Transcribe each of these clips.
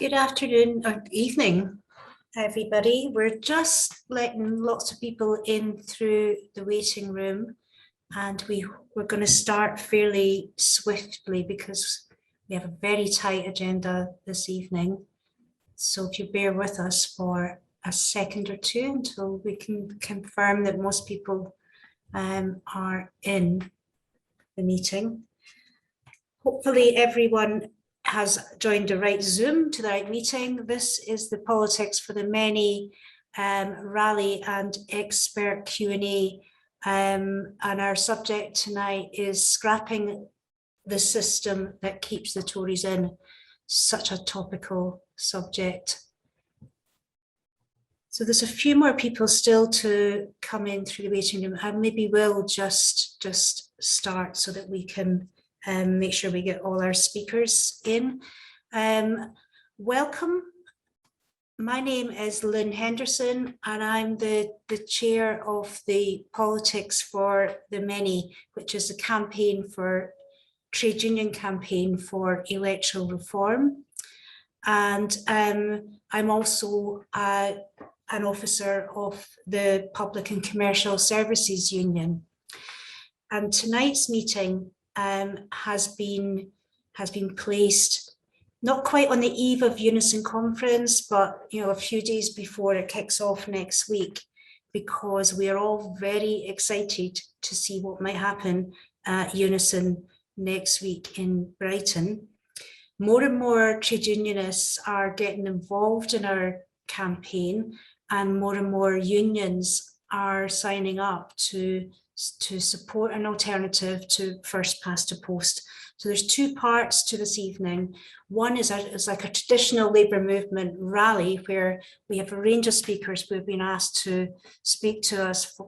Good afternoon or evening, everybody. We're just letting lots of people in through the waiting room, and we're going to start fairly swiftly because we have a very tight agenda this evening. So if you bear with us for a second or two until we can confirm that most people are in the meeting. Hopefully everyone has joined the right Zoom to the right meeting. This is the Politics for the Many rally and expert Q&A, and our subject tonight is scrapping the system that keeps the Tories in. Such a topical subject. So there's a few more people still to come in through the waiting room, and maybe we'll just start so that we can make sure we get all our speakers in. Welcome. My name is Lynn Henderson, and I'm the chair of the Politics for the Many, which is a campaign for trade union campaign for electoral reform. And I'm also an officer of the Public and Commercial Services Union. And tonight's meeting has been placed not quite on the eve of Unison conference, but a few days before it kicks off next week, because we are all very excited to see what might happen at Unison next week in Brighton. More and more trade unionists are getting involved in our campaign, and more unions are signing up to support an alternative to first past the post. So there's two parts to this evening. One is like a traditional labour movement rally where we have a range of speakers who have been asked to speak to us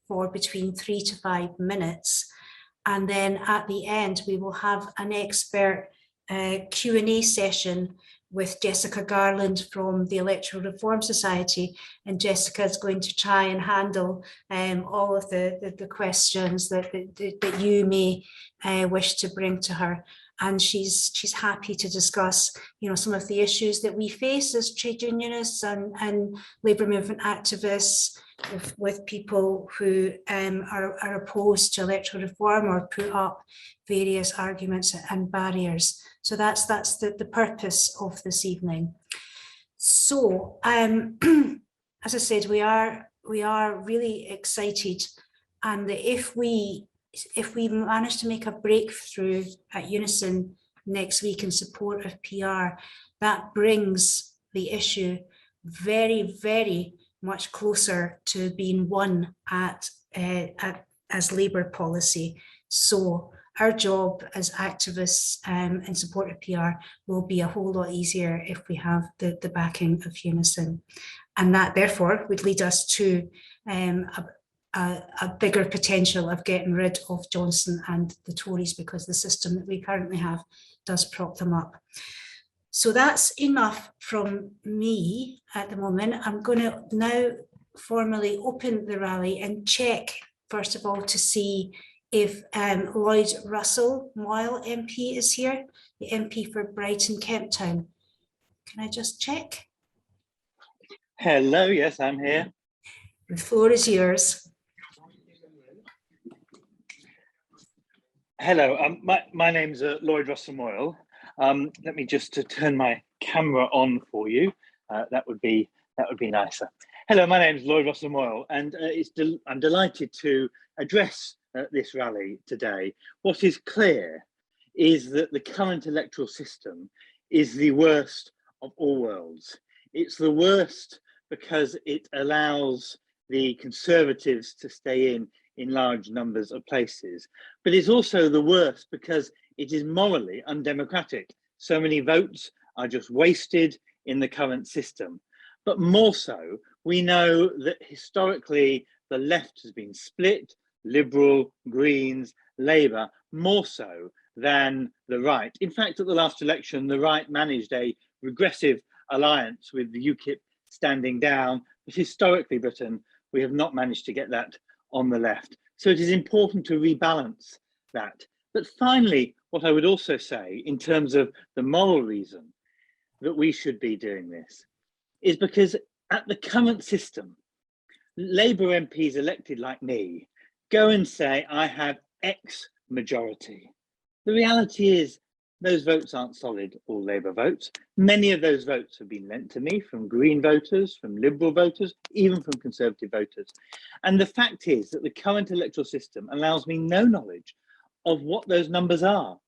for between 3 to 5 minutes. And then at the end, we will have an expert Q&A session with Jessica Garland from the Electoral Reform Society, and Jessica is going to try and handle all of the questions that you may wish to bring to her. And she's happy to discuss, some of the issues that we face as trade unionists and labour movement activists with people who are opposed to electoral reform or put up various arguments and barriers. So that's the purpose of this evening. So as I said, we are really excited, and if we manage to make a breakthrough at Unison next week in support of PR, that brings the issue very, very much closer to being won as Labour policy. So our job as activists in support of PR will be a whole lot easier if we have the backing of Unison. And that therefore would lead us to a bigger potential of getting rid of Johnson and the Tories, because the system that we currently have does prop them up. So that's enough from me at the moment. I'm going to now formally open the rally and check, first of all, to see if Lloyd Russell-Moyle MP is here, the MP for Brighton Kemp Town. Can I just check? Hello, yes, I'm here. The floor is yours. Hello, my name's Lloyd Russell-Moyle. Let me just turn my camera on for you. That would be nicer. Hello, my name's Lloyd Russell-Moyle, and I'm delighted to address this rally today. What is clear is that the current electoral system is the worst of all worlds. It's the worst because it allows the Conservatives to stay in large numbers of places, but it's also the worst because it is morally undemocratic. So many votes are just wasted in the current system. But more so, we know that historically the left has been split, Liberal, Greens, Labour, more so than the right. In fact, at the last election, the right managed a regressive alliance with the UKIP standing down, but historically, Britain, we have not managed to get that on the left. So it is important to rebalance that. But finally, what I would also say in terms of the moral reason, that we should be doing this is because at the current system, Labour MPs elected like me go and say, I have X majority. The reality is those votes aren't solid, all Labour votes. Many of those votes have been lent to me from Green voters, from Liberal voters, even from Conservative voters. And the fact is that the current electoral system allows me no knowledge of what those numbers are.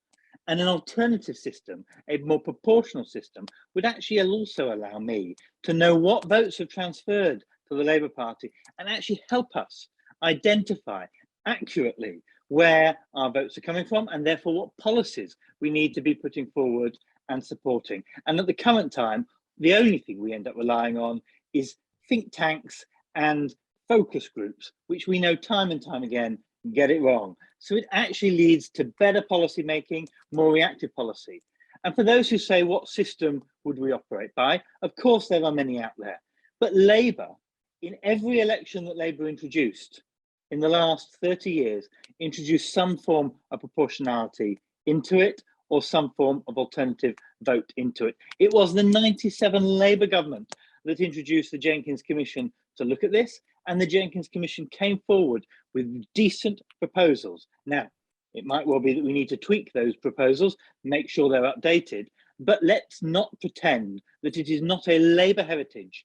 And an alternative system, a more proportional system, would actually also allow me to know what votes have transferred to the Labour Party and actually help us identify accurately where our votes are coming from and therefore what policies we need to be putting forward and supporting. And at the current time, the only thing we end up relying on is think tanks and focus groups, which we know time and time again get it wrong. So it actually leads to better policy making, more reactive policy. And for those who say, what system would we operate by? Of course, there are many out there. But Labour, in every election that Labour introduced in the last 30 years, introduced some form of proportionality into it or some form of alternative vote into it. It was the 97 Labour government that introduced the Jenkins Commission to look at this, and the Jenkins Commission came forward with decent proposals. Now, it might well be that we need to tweak those proposals, make sure they're updated, but let's not pretend that it is not a Labour heritage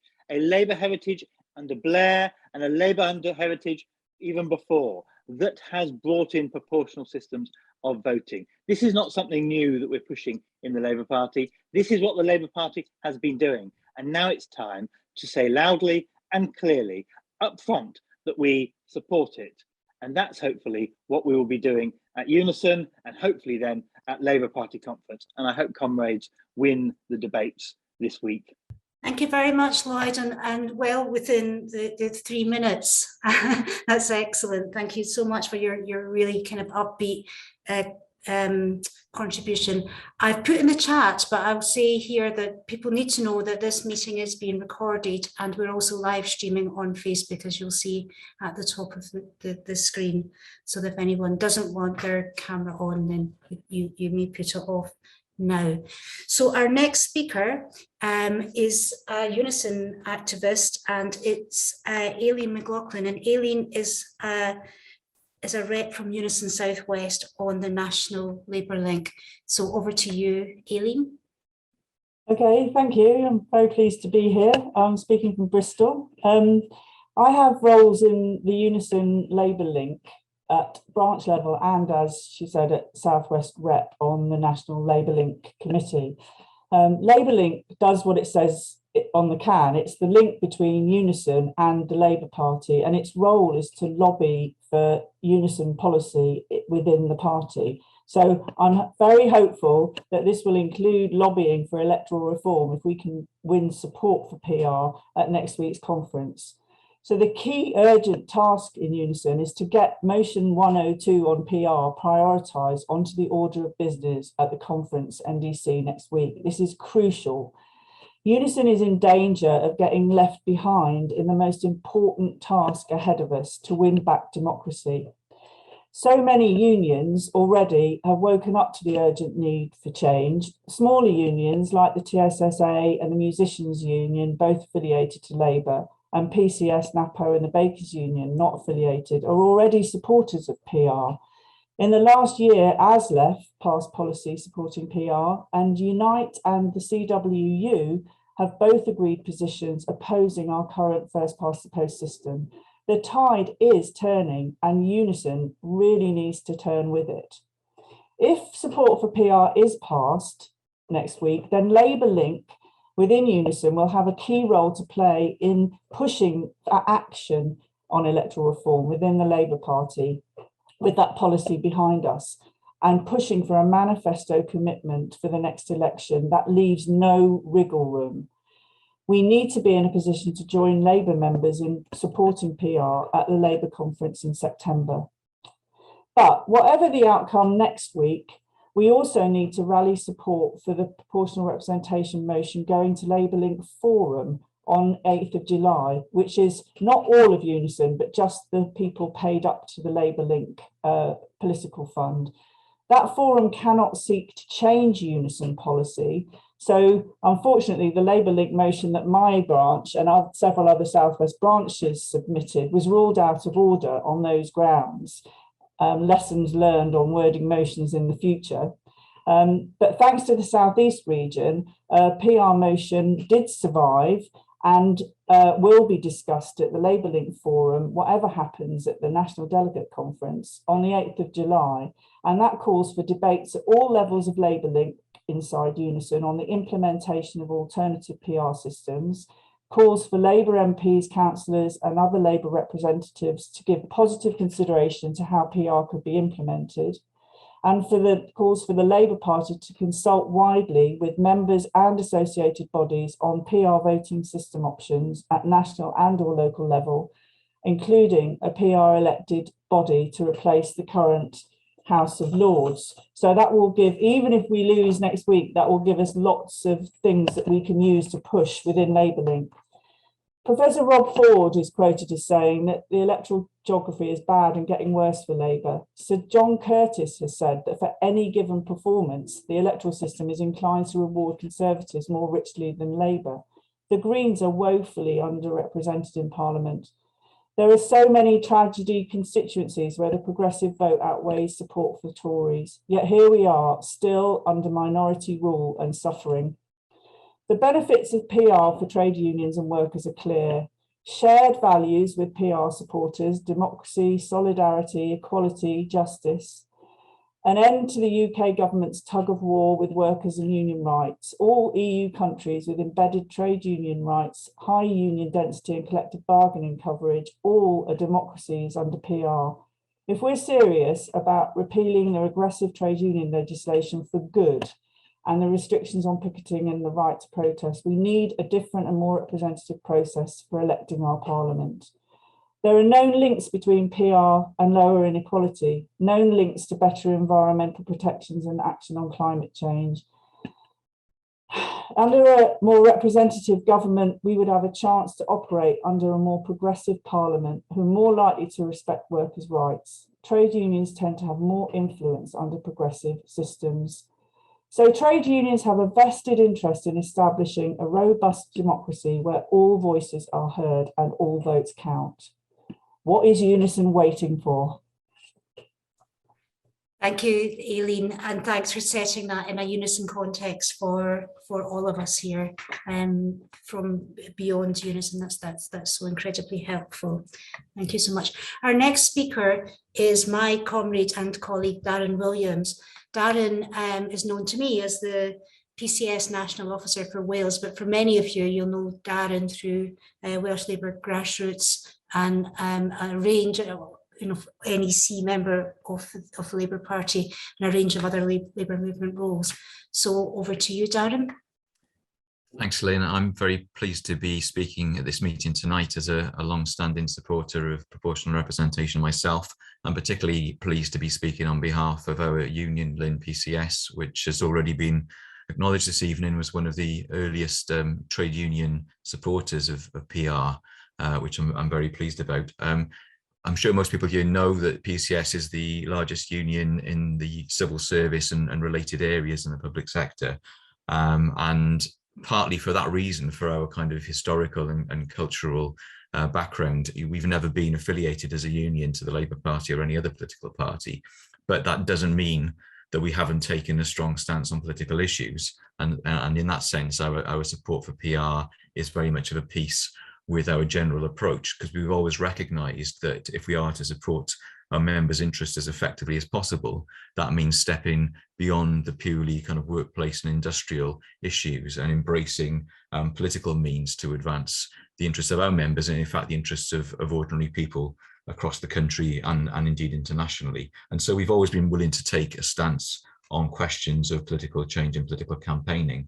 under Blair and a Labour under heritage even before that has brought in proportional systems of voting. This is not something new that we're pushing in the Labour Party. This is what the Labour Party has been doing. And now it's time to say loudly and clearly up front that we support it. And that's hopefully what we will be doing at Unison and hopefully then at Labour Party conference. And I hope comrades win the debates this week. Thank you very much, Lloyd, and well within the 3 minutes. That's excellent. Thank you so much for your really kind of upbeat contribution. I've put in the chat, but I'll say here that people need to know that this meeting is being recorded and we're also live streaming on Facebook, as you'll see at the top of the screen. So that if anyone doesn't want their camera on, then you may put it off now. So our next speaker is a Unison activist, and it's Aileen McLoughlin, and Aileen is a rep from Unison Southwest on the National Labour Link. So over to you, Aileen. Okay, thank you. I'm very pleased to be here. I'm speaking from Bristol. I have roles in the Unison Labour Link at branch level and, as she said, at Southwest Rep on the National Labour Link Committee. Labour Link does what it says on the can. It's the link between Unison and the Labour Party, and its role is to lobby for Unison policy within the party. So I'm very hopeful that this will include lobbying for electoral reform if we can win support for PR at next week's conference. So the key urgent task in Unison is to get motion 102 on PR prioritised onto the order of business at the conference NDC next week. This is crucial. Unison is in danger of getting left behind in the most important task ahead of us to win back democracy. So many unions already have woken up to the urgent need for change. Smaller unions like the TSSA and the Musicians Union, both affiliated to Labour, and PCS, NAPO and the Bakers Union, not affiliated, are already supporters of PR. In the last year, ASLEF passed policy supporting PR, and Unite and the CWU have both agreed positions opposing our current first-past-the-post system. The tide is turning, and Unison really needs to turn with it. If support for PR is passed next week, then Labour Link within Unison will have a key role to play in pushing for action on electoral reform within the Labour Party, with that policy behind us, and pushing for a manifesto commitment for the next election that leaves no wriggle room. We need to be in a position to join Labour members in supporting PR at the Labour conference in September. But whatever the outcome next week, we also need to rally support for the proportional representation motion going to Labour Link Forum on 8th of July, which is not all of Unison, but just the people paid up to the Labour Link political fund. That forum cannot seek to change Unison policy, So unfortunately, the Labour Link motion that my branch and several other South West branches submitted was ruled out of order on those grounds. Lessons learned on wording motions in the future. But thanks to the South East region, PR motion did survive and will be discussed at the Labour Link Forum, whatever happens at the National Delegate Conference on the 8th of July. And that calls for debates at all levels of Labour Link inside Unison on the implementation of alternative PR systems, calls for Labour MPs, councillors and other Labour representatives to give positive consideration to how PR could be implemented, and calls for the Labour Party to consult widely with members and associated bodies on PR voting system options at national and or local level, including a PR elected body to replace the current House of Lords. So that will give, even if we lose next week, that will give us lots of things that we can use to push within Labour Link. Professor Rob Ford is quoted as saying that the electoral geography is bad and getting worse for Labour. Sir John Curtis has said that for any given performance, the electoral system is inclined to reward Conservatives more richly than Labour. The Greens are woefully underrepresented in Parliament. There are so many tragedy constituencies where the progressive vote outweighs support for Tories, yet here we are, still under minority rule and suffering. The benefits of PR for trade unions and workers are clear. Shared values with PR supporters, democracy, solidarity, equality, justice. An end to the UK government's tug of war with workers and union rights. All EU countries with embedded trade union rights, high union density and collective bargaining coverage, all are democracies under PR. If we're serious about repealing the regressive trade union legislation for good and the restrictions on picketing and the right to protest, we need a different and more representative process for electing our parliament. There are known links between PR and lower inequality, known links to better environmental protections and action on climate change. Under a more representative government, we would have a chance to operate under a more progressive parliament who are more likely to respect workers' rights. Trade unions tend to have more influence under progressive systems. So trade unions have a vested interest in establishing a robust democracy where all voices are heard and all votes count. What is Unison waiting for? Thank you, Aileen, and thanks for setting that in a Unison context for all of us here from beyond Unison. That's so incredibly helpful. Thank you so much. Our next speaker is my comrade and colleague, Darren Williams. Darren is known to me as the PCS National Officer for Wales, but for many of you, you'll know Darren through Welsh Labour Grassroots and a range of NEC member of the Labour Party and a range of other Labour movement roles. So over to you, Darren. Thanks, Lynn. I'm very pleased to be speaking at this meeting tonight as a long-standing supporter of proportional representation myself. I'm particularly pleased to be speaking on behalf of our union, Lynn PCS, which has already been acknowledged this evening was one of the earliest trade union supporters of PR, which I'm very pleased about. I'm sure most people here know that PCS is the largest union in the civil service and related areas in the public sector. And partly for that reason, for our kind of historical and cultural background, we've never been affiliated as a union to the Labour Party or any other political party. But that doesn't mean that we haven't taken a strong stance on political issues. And in that sense, our support for PR is very much of a piece with our general approach, because we've always recognised that if we are to support our members' interests as effectively as possible, that means stepping beyond the purely kind of workplace and industrial issues and embracing political means to advance the interests of our members and in fact the interests of ordinary people across the country and indeed internationally. And so we've always been willing to take a stance on questions of political change and political campaigning.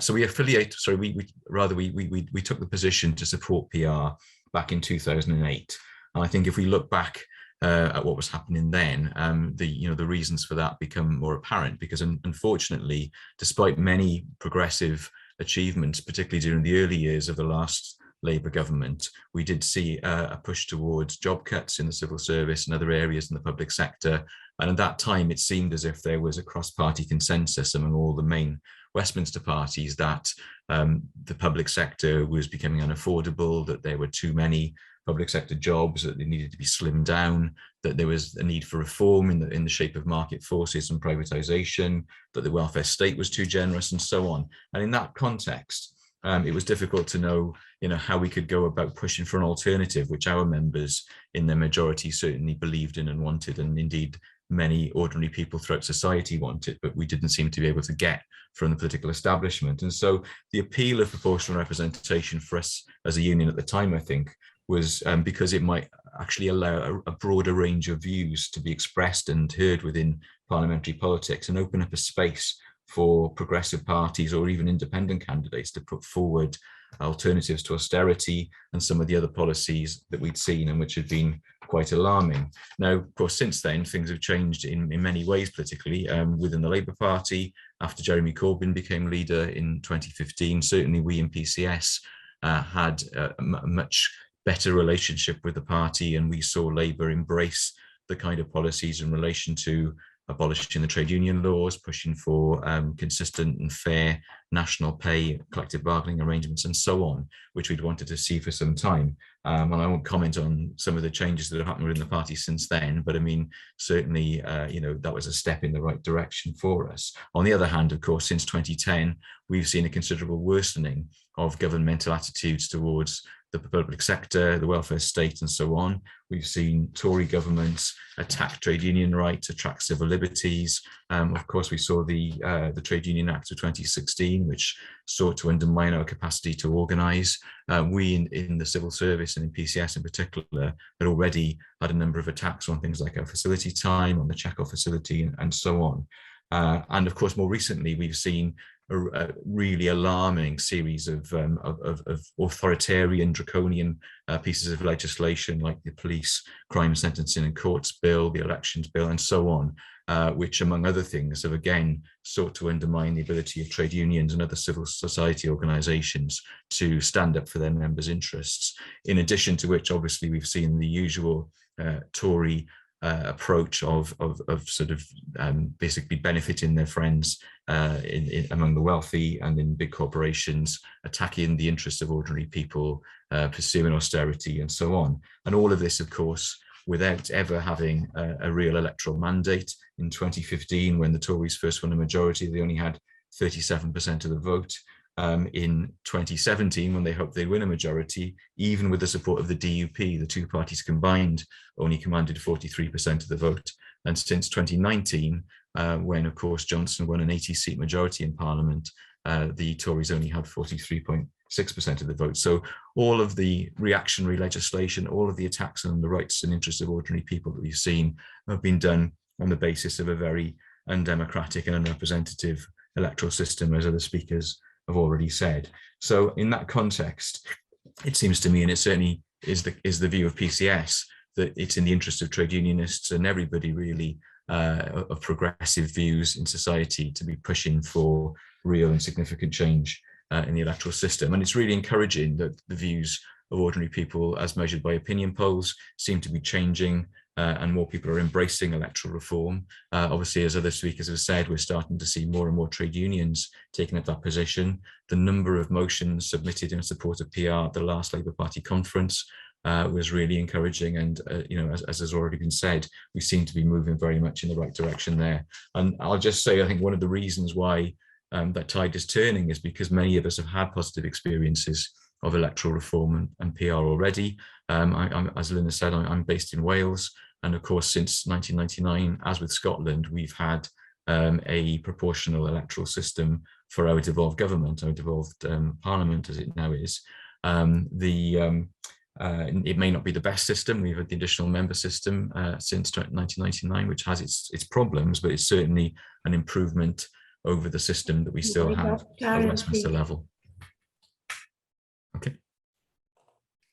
So we affiliate, sorry, we took the position to support PR back in 2008. And I think if we look back at what was happening then, the reasons for that become more apparent, because unfortunately, despite many progressive achievements, particularly during the early years of the last Labour government, we did see a push towards job cuts in the civil service and other areas in the public sector. And at that time, it seemed as if there was a cross-party consensus among all the main Westminster parties that the public sector was becoming unaffordable, that there were too many public sector jobs, that they needed to be slimmed down, that there was a need for reform in the shape of market forces and privatisation, that the welfare state was too generous, and so on. And in that context, it was difficult to know, how we could go about pushing for an alternative, which our members in their majority certainly believed in and wanted, and indeed many ordinary people throughout society wanted, but we didn't seem to be able to get from the political establishment. And so the appeal of proportional representation for us as a union at the time, I think, was because it might actually allow a broader range of views to be expressed and heard within parliamentary politics, and open up a space for progressive parties or even independent candidates to put forward alternatives to austerity and some of the other policies that we'd seen and which had been quite alarming. Now, of course, since then, things have changed in many ways politically within the Labour Party. After Jeremy Corbyn became leader in 2015, certainly we in PCS had a much better relationship with the party, and we saw Labour embrace the kind of policies in relation to abolishing the trade union laws, pushing for consistent and fair national pay, collective bargaining arrangements, and so on, which we'd wanted to see for some time. And I won't comment on some of the changes that have happened within the party since then, but I mean, certainly, that was a step in the right direction for us. On the other hand, of course, since 2010, we've seen a considerable worsening of governmental attitudes towards the public sector, the welfare state, and so on. We've seen Tory governments attack trade union rights, attack civil liberties. Of course, we saw the Trade Union Act of 2016, which sought to undermine our capacity to organise. We in the civil service and in PCS in particular had already had a number of attacks on things like our facility time, on the check-off facility, and so on. And of course, more recently, we've seen a really alarming series of authoritarian, draconian pieces of legislation, like the Police Crime Sentencing and Courts Bill, the Elections Bill, and so on, which, among other things, have again sought to undermine the ability of trade unions and other civil society organisations to stand up for their members' interests. In addition to which, obviously, we've seen the usual Tory approach of sort of basically benefiting their friends among the wealthy and in big corporations, attacking the interests of ordinary people, pursuing austerity, and so on. And all of this, of course, without ever having a real electoral mandate. In 2015, when the Tories first won a majority, they only had 37% of the vote. In 2017, when they hoped they'd win a majority, even with the support of the DUP, the two parties combined only commanded 43% of the vote. And since 2019, when, of course, Johnson won an 80-seat majority in Parliament, the Tories only had 43.6% of the vote. So all of the reactionary legislation, all of the attacks on the rights and interests of ordinary people that we've seen have been done on the basis of a very undemocratic and unrepresentative electoral system, as other speakers have already said. So in that context, it seems to me, and it certainly is the view of PCS, that it's in the interest of trade unionists and everybody really of progressive views in society to be pushing for real and significant change in the electoral system. And it's really encouraging that the views of ordinary people, as measured by opinion polls, seem to be changing, and more people are embracing electoral reform. Obviously, as other speakers have said, we're starting to see more and more trade unions taking up that position. The number of motions submitted in support of PR at the last Labour Party conference was really encouraging. And, as has already been said, we seem to be moving very much in the right direction there. And I'll just say, I think one of the reasons why that tide is turning is because many of us have had positive experiences of electoral reform and PR already. As Lynn has said, I'm based in Wales. And of course, since 1999, as with Scotland, we've had a proportional electoral system for our devolved government, our devolved parliament, as it now is. It may not be the best system. We've had the additional member system since 1999, which has its problems, but it's certainly an improvement over the system that we still have at Westminster level. Okay.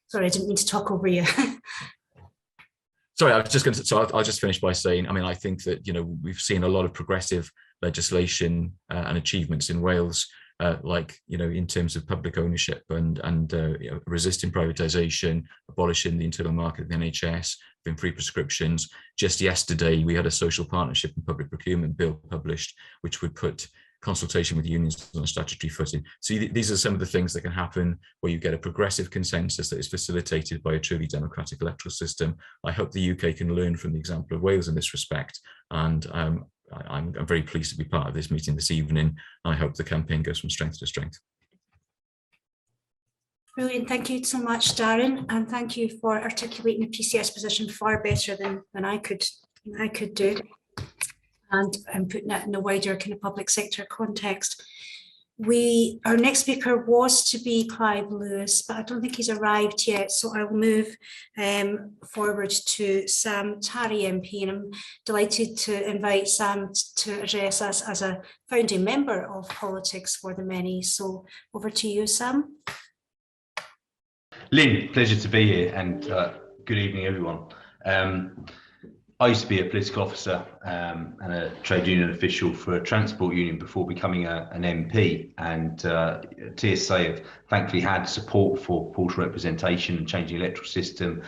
Sorry, I didn't mean to talk over you. Sorry, I was just going to. So I'll just finish by saying, I mean, I think that we've seen a lot of progressive legislation and achievements in Wales like, in terms of public ownership and resisting privatisation, abolishing the internal market of the NHS, having free prescriptions. Just yesterday, we had a social partnership and public procurement bill published, which would put consultation with unions on a statutory footing. So these are some of the things that can happen where you get a progressive consensus that is facilitated by a truly democratic electoral system. I hope the UK can learn from the example of Wales in this respect, and I'm very pleased to be part of this meeting this evening. I hope the campaign goes from strength to strength. Brilliant, thank you so much, Darren, and thank you for articulating the PCS position far better than I could do, and putting it in a wider kind of public sector context. Our next speaker was to be Clive Lewis, but I don't think he's arrived yet, so I'll move forward to Sam Tarry MP, and I'm delighted to invite Sam to address us as a founding member of Politics for the Many. So over to you, Sam. Lynn, pleasure to be here, and good evening, everyone. I used to be a political officer and a trade union official for a transport union before becoming an MP, and TSA have thankfully had support for proportional representation and changing the electoral system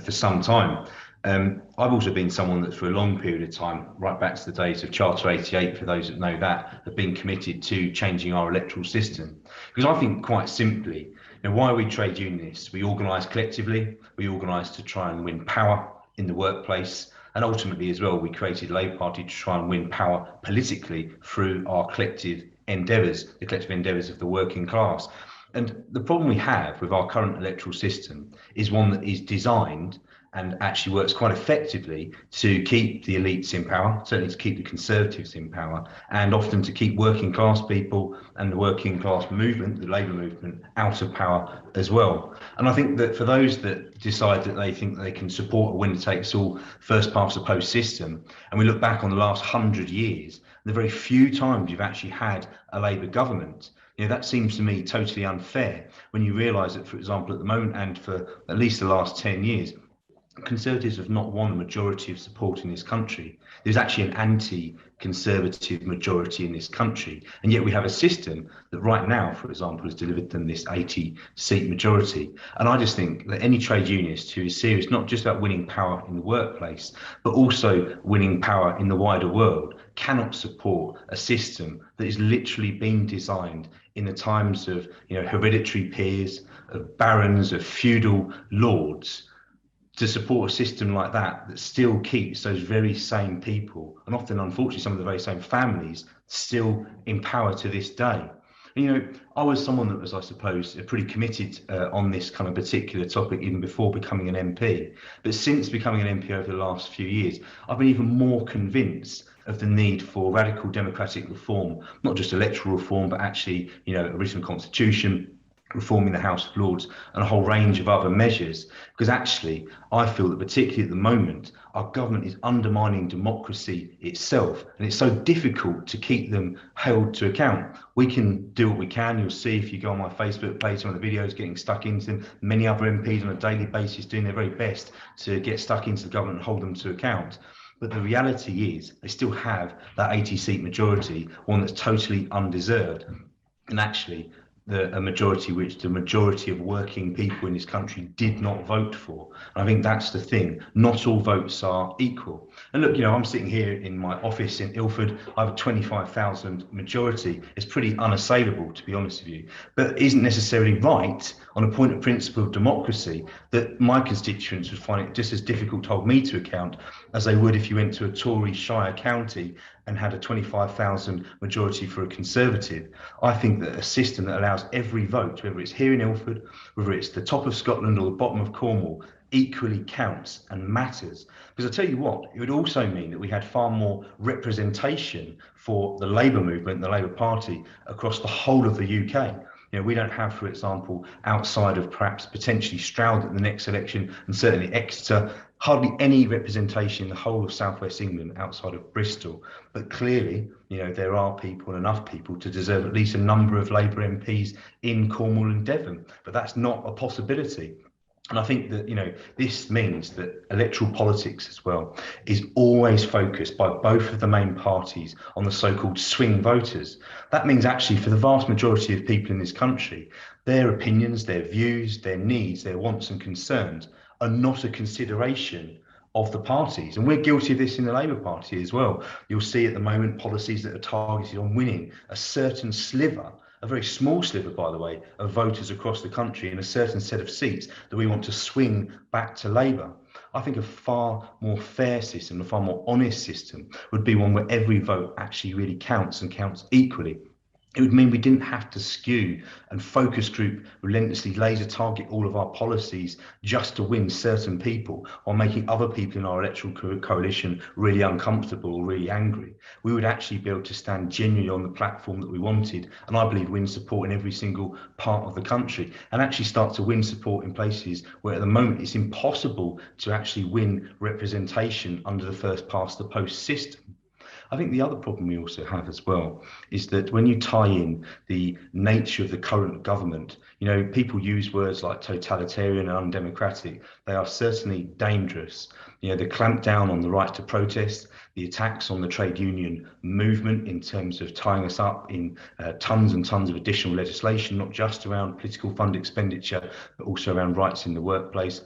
for some time. I've also been someone that for a long period of time, right back to the days of Charter 88, for those that know that, have been committed to changing our electoral system. Because I think quite simply, why are we trade unionists? We organise collectively, we organise to try and win power in the workplace, and ultimately as well, we created the Labour Party to try and win power politically through our collective endeavours, the collective endeavours of the working class. And the problem we have with our current electoral system is one that is designed and actually works quite effectively to keep the elites in power, certainly to keep the Conservatives in power, and often to keep working class people and the working class movement, the Labour movement, out of power as well. And I think that for those that decide that they think they can support a winner-takes-all first-past-the-post system, and we look back on the last 100 years, the very few times you've actually had a Labour government, that seems to me totally unfair when you realise that, for example, at the moment and for at least the last 10 years, Conservatives have not won a majority of support in this country. There's actually an anti-Conservative majority in this country, and yet we have a system that right now, for example, has delivered them this 80-seat majority. And I just think that any trade unionist who is serious not just about winning power in the workplace, but also winning power in the wider world, cannot support a system that is literally being designed in the times of hereditary peers, of barons, of feudal lords, to support a system like that still keeps those very same people, and often unfortunately some of the very same families, still in power to this day. And, I was someone that was, I suppose, pretty committed on this kind of particular topic even before becoming an MP. But since becoming an MP over the last few years, I've been even more convinced of the need for radical democratic reform, not just electoral reform, but actually, a written constitution, reforming the House of Lords, and a whole range of other measures, because actually I feel that particularly at the moment our government is undermining democracy itself, and it's so difficult to keep them held to account. We can do what we can. You'll see if you go on my Facebook page, some of the videos getting stuck into them, many other MPs on a daily basis doing their very best to get stuck into the government and hold them to account. But the reality is they still have that 80-seat majority, one that's totally undeserved, and actually a majority which the majority of working people in this country did not vote for. And I think that's the thing. Not all votes are equal. And look, I'm sitting here in my office in Ilford. I have a 25,000 majority. It's pretty unassailable, to be honest with you, but it isn't necessarily right on a point of principle of democracy that my constituents would find it just as difficult to hold me to account as they would if you went to a Tory shire county and had a 25,000 majority for a Conservative. I think that a system that allows every vote, whether it's here in Ilford, whether it's the top of Scotland or the bottom of Cornwall, equally counts and matters. Because I tell you what, it would also mean that we had far more representation for the Labour movement, the Labour Party, across the whole of the UK. We don't have, for example, outside of perhaps potentially Stroud at the next election, and certainly Exeter, hardly any representation in the whole of southwest England outside of Bristol. But clearly, there are people, enough people, to deserve at least a number of Labour MPs in Cornwall and Devon. But that's not a possibility. And I think that, this means that electoral politics as well is always focused by both of the main parties on the so-called swing voters. That means actually for the vast majority of people in this country, their opinions, their views, their needs, their wants and concerns are not a consideration of the parties. And we're guilty of this in the Labour Party as well. You'll see at the moment policies that are targeted on winning a certain sliver, a very small sliver, by the way, of voters across the country in a certain set of seats that we want to swing back to Labour. I think a far more fair system, a far more honest system would be one where every vote actually really counts and counts equally. It would mean we didn't have to skew and focus group relentlessly laser target all of our policies just to win certain people or making other people in our electoral coalition really uncomfortable or really angry. We would actually be able to stand genuinely on the platform that we wanted, and I believe win support in every single part of the country, and actually start to win support in places where at the moment it's impossible to actually win representation under the first past the post system. I think the other problem we also have as well is that when you tie in the nature of the current government, people use words like totalitarian and undemocratic. They are certainly dangerous. The clampdown on the right to protest, the attacks on the trade union movement in terms of tying us up in tons and tons of additional legislation, not just around political fund expenditure, but also around rights in the workplace.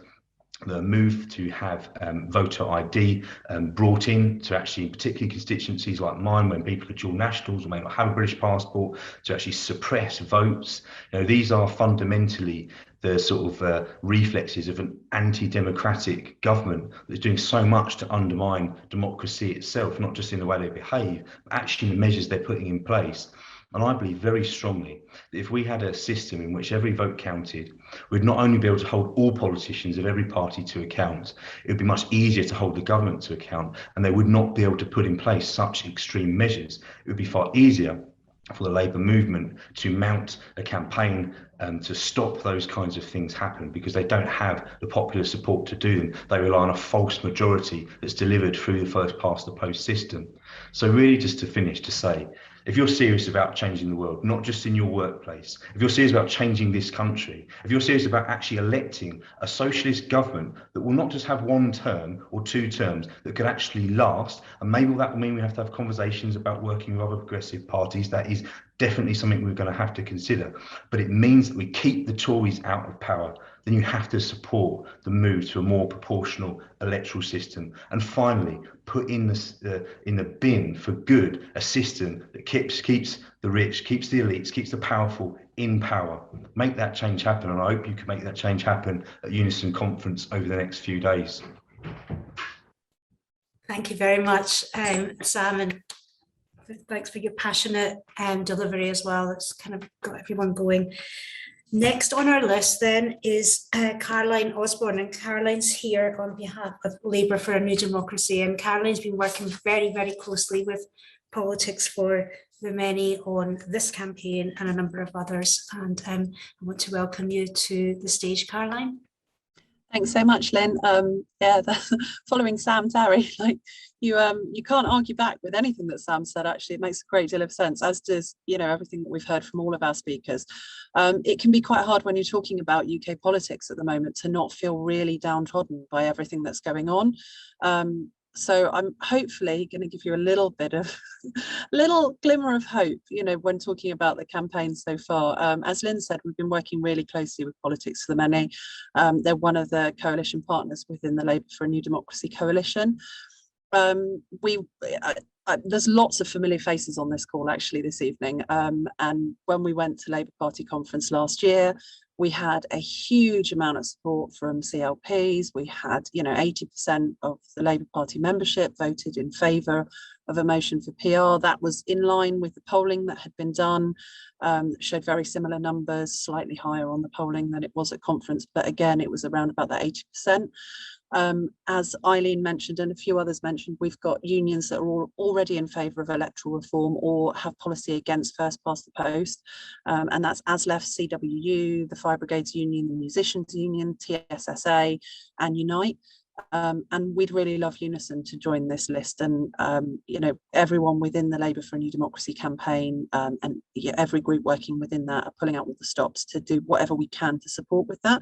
The move to have voter ID brought in to actually, particularly constituencies like mine, when people are dual nationals or may not have a British passport, to actually suppress votes. These are fundamentally the sort of reflexes of an anti-democratic government that's doing so much to undermine democracy itself, not just in the way they behave, but actually in the measures they're putting in place. And I believe very strongly that if we had a system in which every vote counted, we'd not only be able to hold all politicians of every party to account, it would be much easier to hold the government to account, and they would not be able to put in place such extreme measures. It would be far easier for the Labour movement to mount a campaign to stop those kinds of things happen, because they don't have the popular support to do them. They rely on a false majority that's delivered through the first past the post system. So really, just to finish, to say, if you're serious about changing the world, not just in your workplace, if you're serious about changing this country, if you're serious about actually electing a socialist government that will not just have one term or two terms, that could actually last, and maybe that will mean we have to have conversations about working with other progressive parties. That is definitely something we're going to have to consider. But it means that we keep the Tories out of power. Then you have to support the move to a more proportional electoral system. And finally, put in the bin for good a system that keeps the rich, keeps the elites, keeps the powerful in power. Make that change happen, and I hope you can make that change happen at Unison conference over the next few days. Thank you very much, Sam, and thanks for your passionate delivery as well. It's kind of got everyone going. Next on our list then is Caroline Osborne, and Caroline's here on behalf of Labour for a New Democracy, and Caroline's been working very, very closely with Politics for the Many on this campaign and a number of others, and I want to welcome you to the stage, Caroline. Thanks so much, Lynn. Following Sam, Tarry, you can't argue back with anything that Sam said. Actually, it makes a great deal of sense, as does everything that we've heard from all of our speakers. It can be quite hard when you're talking about UK politics at the moment to not feel really downtrodden by everything that's going on. So I'm hopefully going to give you a little glimmer of hope, when talking about the campaign so far. As Lynn said, we've been working really closely with Politics for the Many. They're one of the coalition partners within the Labour for a New Democracy coalition. There's lots of familiar faces on this call actually this evening. And when we went to Labour Party conference last year, we had a huge amount of support from CLPs. We had, 80% of the Labour Party membership voted in favour of a motion for PR. That was in line with the polling that had been done, showed very similar numbers, slightly higher on the polling than it was at conference. But again, it was around about that 80%. As Aileen mentioned and a few others mentioned, we've got unions that are already in favour of electoral reform or have policy against first past the post, and that's ASLEF, CWU, the Fire Brigades Union, the Musicians Union, TSSA and Unite. And we'd really love Unison to join this list, and everyone within the Labour for a New Democracy campaign and every group working within that are pulling out all the stops to do whatever we can to support with that.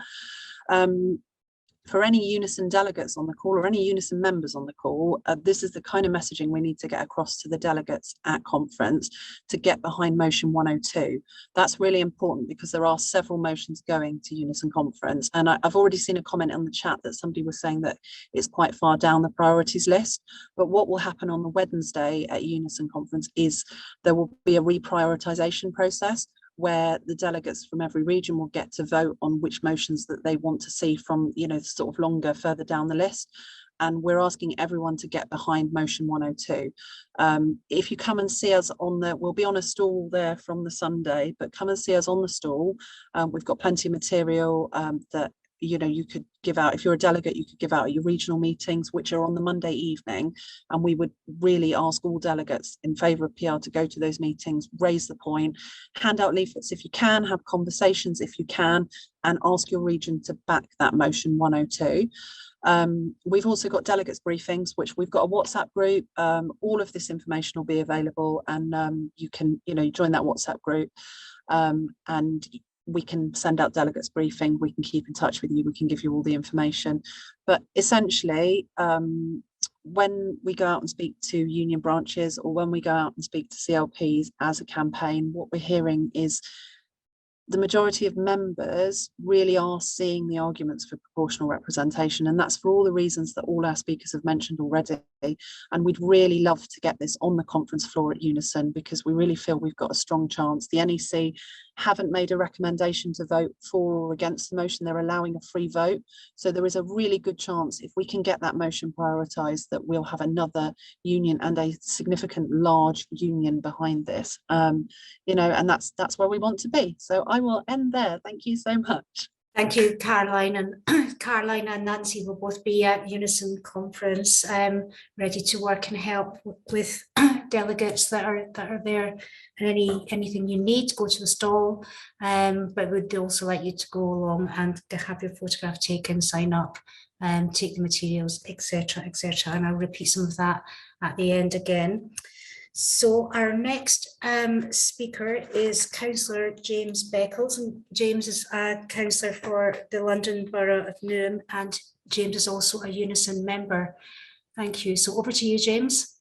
for any Unison delegates on the call or any Unison members on the call, this is the kind of messaging we need to get across to the delegates at conference to get behind motion 102. That's really important because there are several motions going to Unison conference. And I've already seen a comment on the chat that somebody was saying that it's quite far down the priorities list. But what will happen on the Wednesday at Unison conference is there will be a reprioritisation process where the delegates from every region will get to vote on which motions that they want to see from, you know, sort of longer, further down the list. And we're asking everyone to get behind motion 102. If you come and see us on the, we'll be on a stall there from the Sunday, but come and see us on the stall. We've got plenty of material that, you know, you could give out. If you're a delegate, you could give out at your regional meetings, which are on the Monday evening. And we would really ask all delegates in favour of PR to go to those meetings, raise the point, hand out leaflets if you can, have conversations if you can, and ask your region to back that motion 102. We've also got delegates briefings, which we've got a WhatsApp group. All of this information will be available, and you can, you know, join that WhatsApp group, and we can send out delegates briefing, we can keep in touch with you, we can give you all the information. But essentially, when we go out and speak to union branches, or when we go out and speak to CLPs as a campaign, what we're hearing is the majority of members really are seeing the arguments for proportional representation, and that's for all the reasons that all our speakers have mentioned already. And we'd really love to get this on the conference floor at Unison, because we really feel we've got a strong chance. The NEC haven't made a recommendation to vote for or against the motion. They're allowing a free vote. So there is a really good chance, if we can get that motion prioritised, that we'll have another union and a significant large union behind this. You know, and that's where we want to be. So I will end there. Thank you so much. Thank you, Caroline, and Caroline and Nancy will both be at Unison conference, ready to work and help with delegates that are there, and anything you need, go to the stall. But we'd also like you to go along and to have your photograph taken, sign up, take the materials, etc., etc. And I'll repeat some of that at the end again. So our next speaker is Councillor James Beckles, and James is a councillor for the London Borough of Newham, and James is also a Unison member. Thank you. So over to you, James.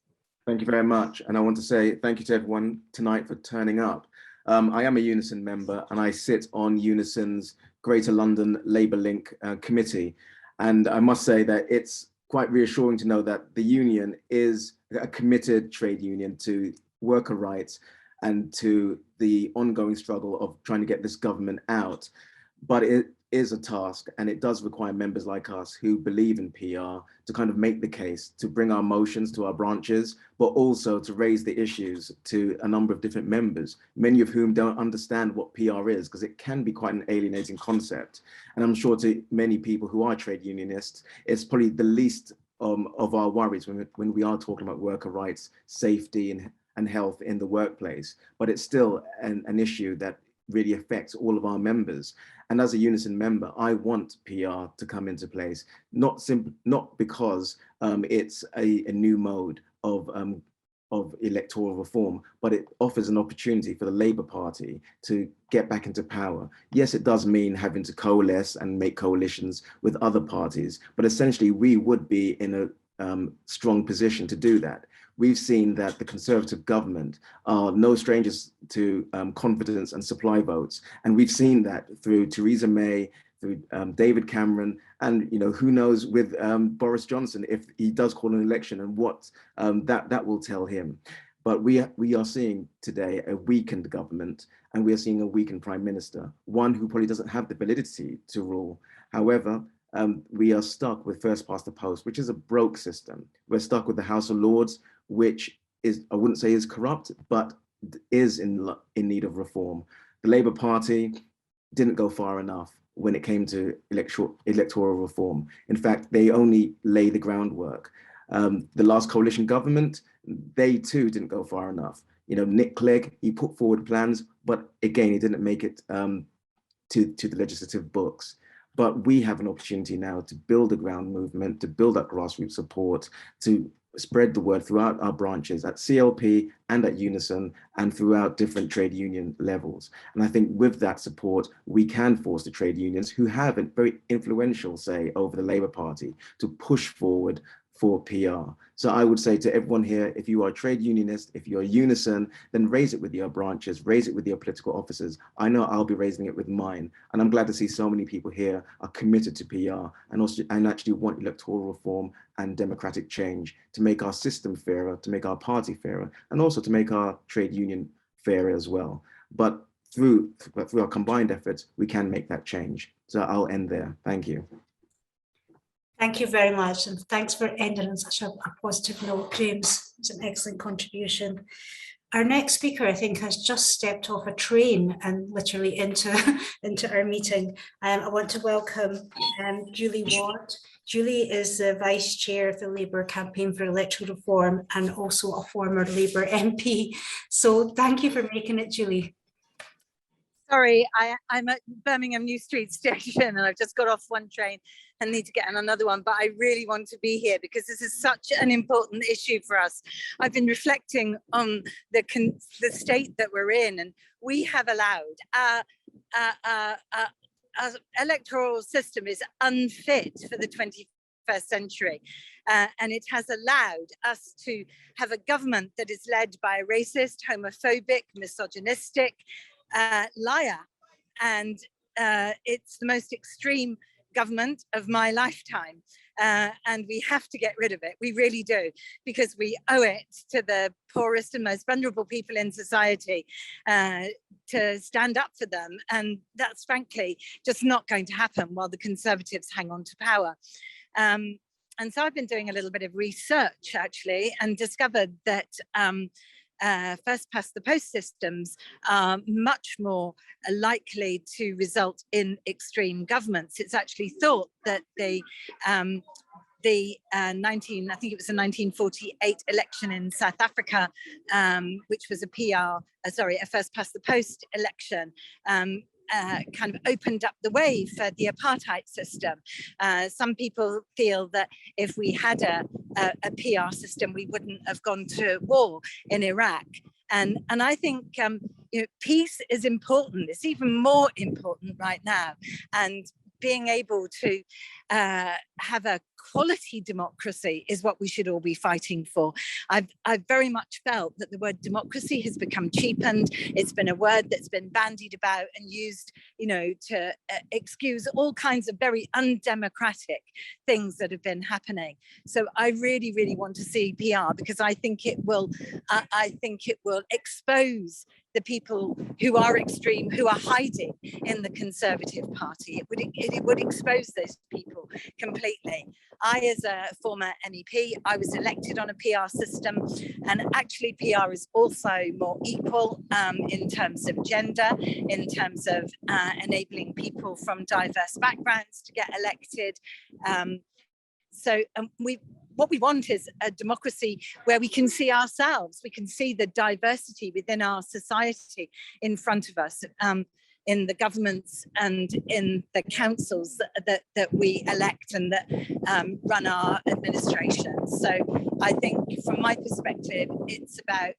Thank you very much. And I want to say thank you to everyone tonight for turning up. I am a Unison member, and I sit on Unison's Greater London Labour Link committee. And I must say that it's quite reassuring to know that the union is a committed trade union to worker rights and to the ongoing struggle of trying to get this government out. But it is a task, and it does require members like us who believe in PR to kind of make the case, to bring our motions to our branches, but also to raise the issues to a number of different members, many of whom don't understand what PR is, because it can be quite an alienating concept. And I'm sure to many people who are trade unionists, it's probably the least of our worries when we are talking about worker rights, safety and health in the workplace. But it's still an issue that really affects all of our members. And as a Unison member, I want PR to come into place, not because it's a new mode of electoral reform, but it offers an opportunity for the Labour Party to get back into power. Yes, it does mean having to coalesce and make coalitions with other parties, but essentially we would be in a strong position to do that. We've seen that the Conservative government are no strangers to confidence and supply votes. And we've seen that through Theresa May, through David Cameron, and who knows with Boris Johnson, if he does call an election, and what that will tell him. But we are seeing today a weakened government, and we are seeing a weakened Prime Minister, one who probably doesn't have the ability to rule. However, we are stuck with first past the post, which is a broke system. We're stuck with the House of Lords, which is, I wouldn't say is corrupt, but is in need of reform. The Labour Party didn't go far enough when it came to electoral reform. In fact, they only lay the groundwork. The last coalition government, they too didn't go far enough. Nick Clegg, he put forward plans, but again, he didn't make it to the legislative books. But we have an opportunity now to build a ground movement, to build up grassroots support, to spread the word throughout our branches at CLP and at Unison and throughout different trade union levels. And I think with that support, we can force the trade unions, who have a very influential say over the Labour Party, to push forward for PR. So I would say to everyone here, if you are a trade unionist, if you're Unison, then raise it with your branches, raise it with your political officers. I know I'll be raising it with mine. And I'm glad to see so many people here are committed to PR and actually want electoral reform and democratic change to make our system fairer, to make our party fairer, and also to make our trade union fairer as well. But through our combined efforts, we can make that change. So I'll end there. Thank you. Thank you very much, and thanks for ending on such a positive note, James. It's an excellent contribution. Our next speaker, I think, has just stepped off a train and literally into our meeting. I want to welcome Julie Ward. Julie is the Vice Chair of the Labour Campaign for Electoral Reform and also a former Labour MP. So thank you for making it, Julie. Sorry, I'm at Birmingham New Street Station and I've just got off one train and need to get on another one, but I really want to be here because this is such an important issue for us. I've been reflecting on the state that we're in, and we have allowed our electoral system is unfit for the 21st century. And it has allowed us to have a government that is led by a racist, homophobic, misogynistic, liar, and it's the most extreme government of my lifetime, and we have to get rid of it. We really do, because we owe it to the poorest and most vulnerable people in society to stand up for them, and that's frankly just not going to happen while the Conservatives hang on to power. And so I've been doing a little bit of research actually and discovered that first past the post systems are much more likely to result in extreme governments. It's actually thought that the 1948 election in South Africa, which was a first past the post election, kind of opened up the way for the apartheid system. Some people feel that if we had a PR system, we wouldn't have gone to war in Iraq. And I think peace is important. It's even more important right now. And being able to have a quality democracy is what we should all be fighting for. I've very much felt that the word democracy has become cheapened. It's been a word that's been bandied about and used, to excuse all kinds of very undemocratic things that have been happening. So I really, really want to see PR, because I think it will expose the people who are extreme, who are hiding in the Conservative Party. It would expose those people completely. I, as a former MEP, I was elected on a PR system, and actually PR is also more equal in terms of gender, in terms of enabling people from diverse backgrounds to get elected. What we want is a democracy where we can see ourselves, we can see the diversity within our society in front of us, in the governments and in the councils that we elect and that run our administrations. So I think from my perspective, it's about,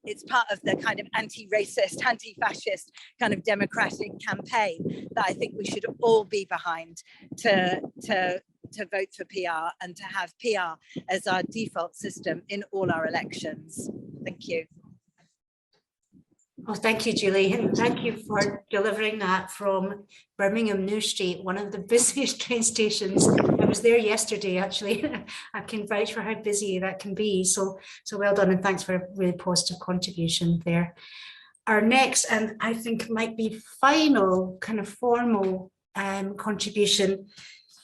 it's part of the kind of anti-racist, anti-fascist kind of democratic campaign that I think we should all be behind to vote for PR and to have PR as our default system in all our elections. Thank you. Well, thank you, Julie, and thank you for delivering that from Birmingham New Street, one of the busiest train stations. I was there yesterday, actually. I can vouch for how busy that can be. So well done, and thanks for a really positive contribution there. Our next, and I think might be final kind of formal contribution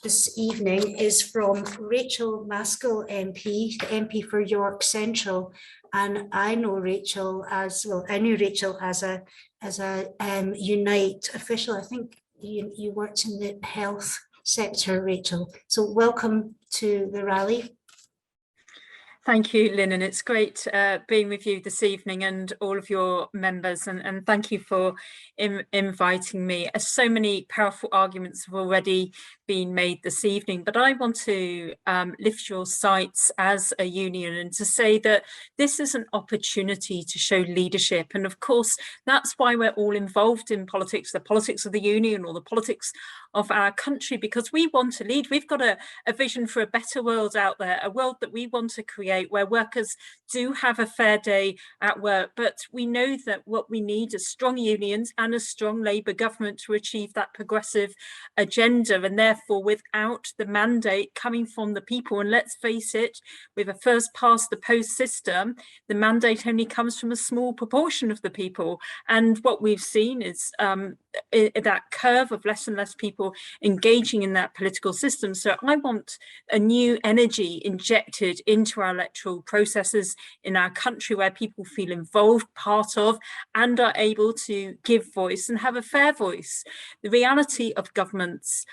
this evening, is from Rachael Maskell MP, the MP for York Central. And I know Rachael as well. I knew Rachael as a Unite official. I think you worked in the health sector, Rachael. So welcome to the rally. Thank you, Lynn, and it's great being with you this evening and all of your members, and thank you for inviting me. So many powerful arguments have already been made this evening, but I want to lift your sights as a union and to say that this is an opportunity to show leadership. And of course, that's why we're all involved in politics, the politics of the union or the politics of our country, because we want to lead. We've got a vision for a better world out there, a world that we want to create where workers do have a fair day at work. But we know that what we need is strong unions and a strong Labour government to achieve that progressive agenda. And therefore, without the mandate coming from the people, and let's face it, with a first past the post system, the mandate only comes from a small proportion of the people. And what we've seen is that curve of less and less people engaging in that political system. So I want a new energy injected into our electoral processes in our country where people feel involved, part of, and are able to give voice and have a fair voice. The reality of governments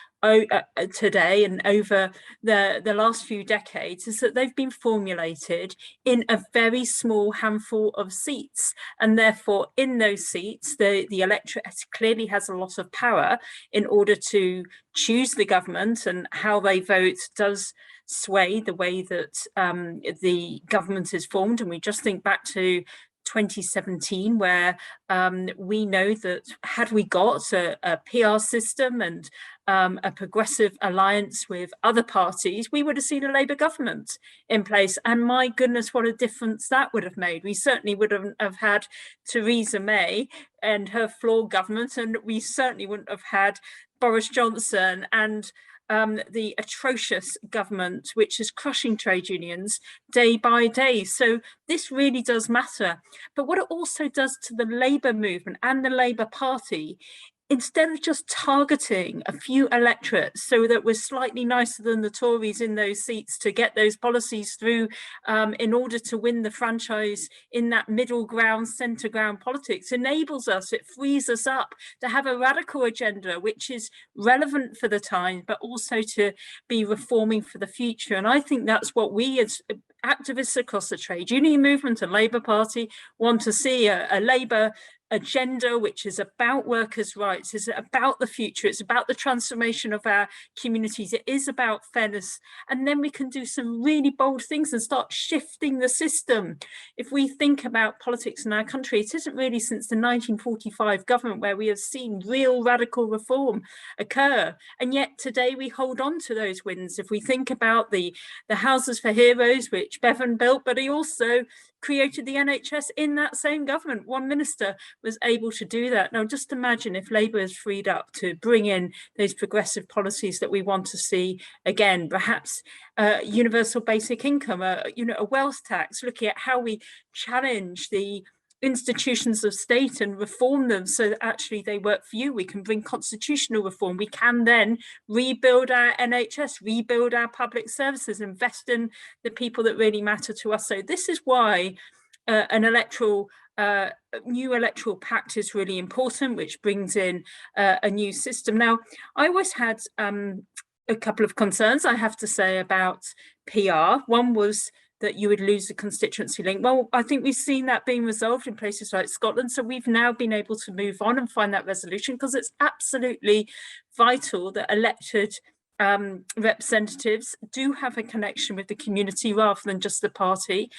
today and over the last few decades is that they've been formulated in a very small handful of seats, and therefore in those seats the electorate clearly has a lot of power in order to choose the government, and how they vote does sway the way that the government is formed. And we just think back to 2017, where we know that had we got a PR system and a progressive alliance with other parties, we would have seen a Labour government in place. And my goodness, what a difference that would have made. We certainly would have had Theresa May and her flawed government, and we certainly wouldn't have had Boris Johnson and the atrocious government, which is crushing trade unions day by day. So this really does matter. But what it also does to the Labour movement and the Labour Party, instead of just targeting a few electorates so that we're slightly nicer than the Tories in those seats to get those policies through in order to win the franchise in that middle ground, centre ground politics, enables us, it frees us up to have a radical agenda which is relevant for the time, but also to be reforming for the future. And I think that's what we as activists across the trade union movement and Labour Party want to see, a Labour agenda which is about workers' rights, is about the future, it's about the transformation of our communities, it is about fairness. And then we can do some really bold things and start shifting the system. If we think about politics in our country, it isn't really since the 1945 government where we have seen real radical reform occur. And yet today we hold on to those wins. If we think about the Houses for Heroes, which Bevan built, but he also created the NHS in that same government. One minister was able to do that. Now, just imagine if Labour is freed up to bring in those progressive policies that we want to see again, perhaps universal basic income, a wealth tax, looking at how we challenge the institutions of state and reform them so that actually they work for you. We can bring constitutional reform. We can then rebuild our NHS, rebuild our public services, invest in the people that really matter to us. So this is why an new electoral pact is really important, which brings in a new system. Now, I always had a couple of concerns, I have to say, about PR. One was that you would lose the constituency link. Well, I think we've seen that being resolved in places like Scotland. So we've now been able to move on and find that resolution, because it's absolutely vital that elected representatives do have a connection with the community rather than just the party,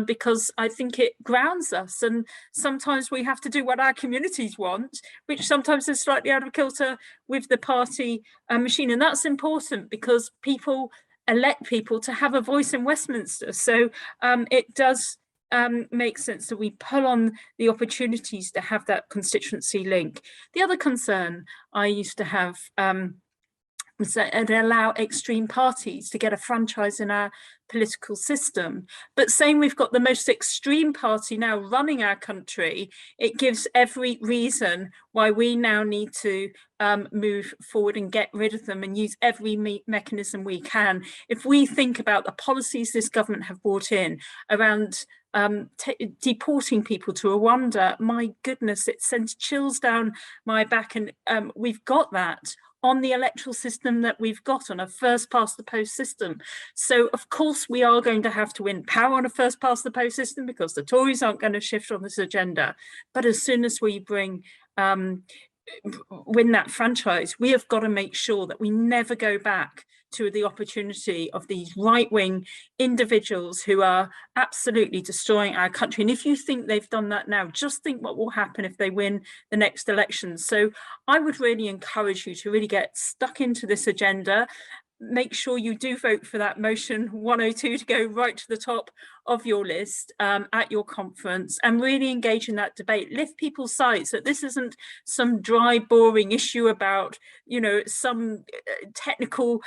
because I think it grounds us. And sometimes we have to do what our communities want, which sometimes is slightly out of kilter with the party machine. And that's important because people elect people to have a voice in Westminster. So it does make sense that we pull on the opportunities to have that constituency link. The other concern I used to have was that it allow extreme parties to get a franchise in our political system. But saying we've got the most extreme party now running our country, it gives every reason why we now need to move forward and get rid of them and use every mechanism we can. If we think about the policies this government have brought in around deporting people to Rwanda, my goodness, it sends chills down my back. And we've got that on the electoral system that we've got, on a first past the post system. So of course we are going to have to win power on a first past the post system, because the Tories aren't going to shift on this agenda. But as soon as we win that franchise, we have got to make sure that we never go back to the opportunity of these right-wing individuals who are absolutely destroying our country. And if you think they've done that now, just think what will happen if they win the next election. So I would really encourage you to really get stuck into this agenda. Make sure you do vote for that motion 102 to go right to the top of your list at your conference, and really engage in that debate. Lift people's sides, that this isn't some dry, boring issue about, you know, some technical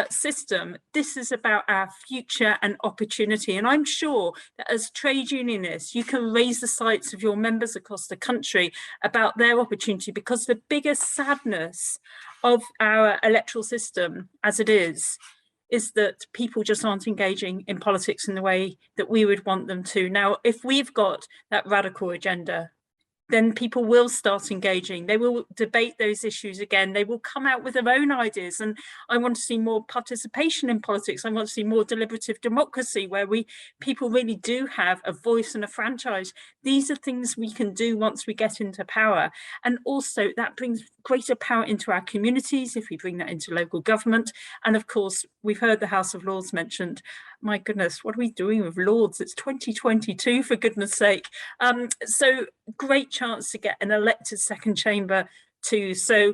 system. This is about our future and opportunity. And I'm sure that as trade unionists, you can raise the sights of your members across the country about their opportunity, because the biggest sadness of our electoral system as it is that people just aren't engaging in politics in the way that we would want them to. Now, if we've got that radical agenda, then people will start engaging. They will debate those issues again. They will come out with their own ideas. And I want to see more participation in politics. I want to see more deliberative democracy, where people really do have a voice and a franchise. These are things we can do once we get into power. And also that brings greater power into our communities if we bring that into local government. And of course, we've heard the House of Lords mentioned. My goodness, what are we doing with Lords? It's 2022, for goodness sake. So great chance to get an elected second chamber too. So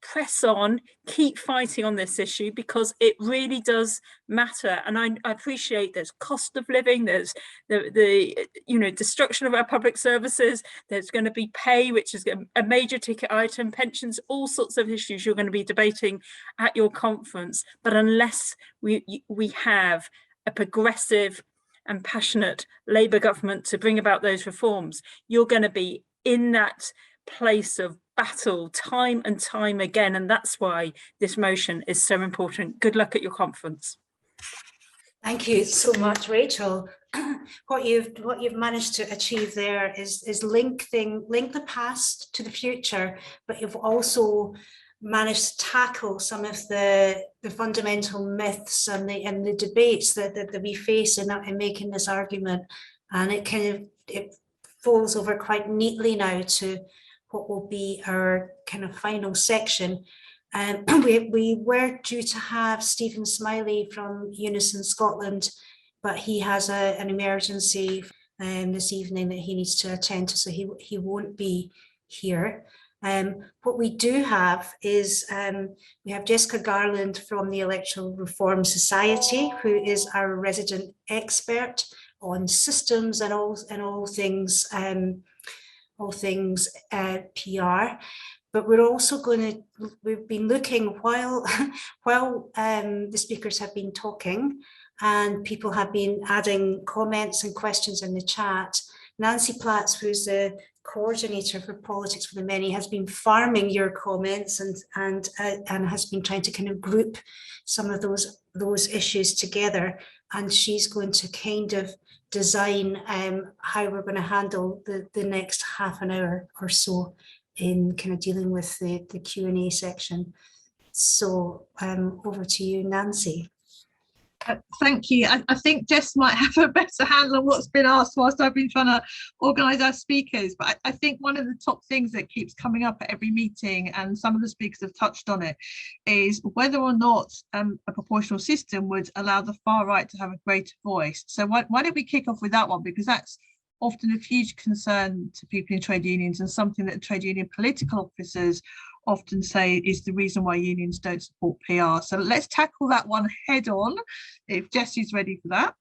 press on, keep fighting on this issue, because it really does matter. And I appreciate there's cost of living, there's the destruction of our public services, there's going to be pay, which is a major ticket item, pensions, all sorts of issues you're going to be debating at your conference. But unless we have a progressive and passionate Labour government to bring about those reforms, you're going to be in that place of battle time and time again. And that's why this motion is so important. Good luck at your conference. Thank you so much, Rachel. What you've managed to achieve there is link the past to the future, but you've also managed to tackle some of the fundamental myths and the debates that we face in making this argument. And it falls over quite neatly now to what will be our kind of final section. We were due to have Stephen Smiley from Unison Scotland, but he has an emergency this evening that he needs to attend to, so he won't be here. What we do have is we have Jessica Garland from the Electoral Reform Society, who is our resident expert on systems and all things PR. But we're also we've been looking while the speakers have been talking and people have been adding comments and questions in the chat. Nancy Platts, who's the coordinator for Politics for the Many, has been farming your comments and has been trying to kind of group some of those issues together. And she's going to kind of design how we're going to handle the next half an hour or so in kind of dealing with the Q&A section. So over to you, Nancy. Thank you. I think Jess might have a better handle on what's been asked whilst I've been trying to organise our speakers. But I think one of the top things that keeps coming up at every meeting, and some of the speakers have touched on it, is whether or not a proportional system would allow the far right to have a greater voice. So why don't we kick off with that one, because that's often a huge concern to people in trade unions, and something that trade union political officers often say is the reason why unions don't support PR. So let's tackle that one head on, if Jessie's ready for that.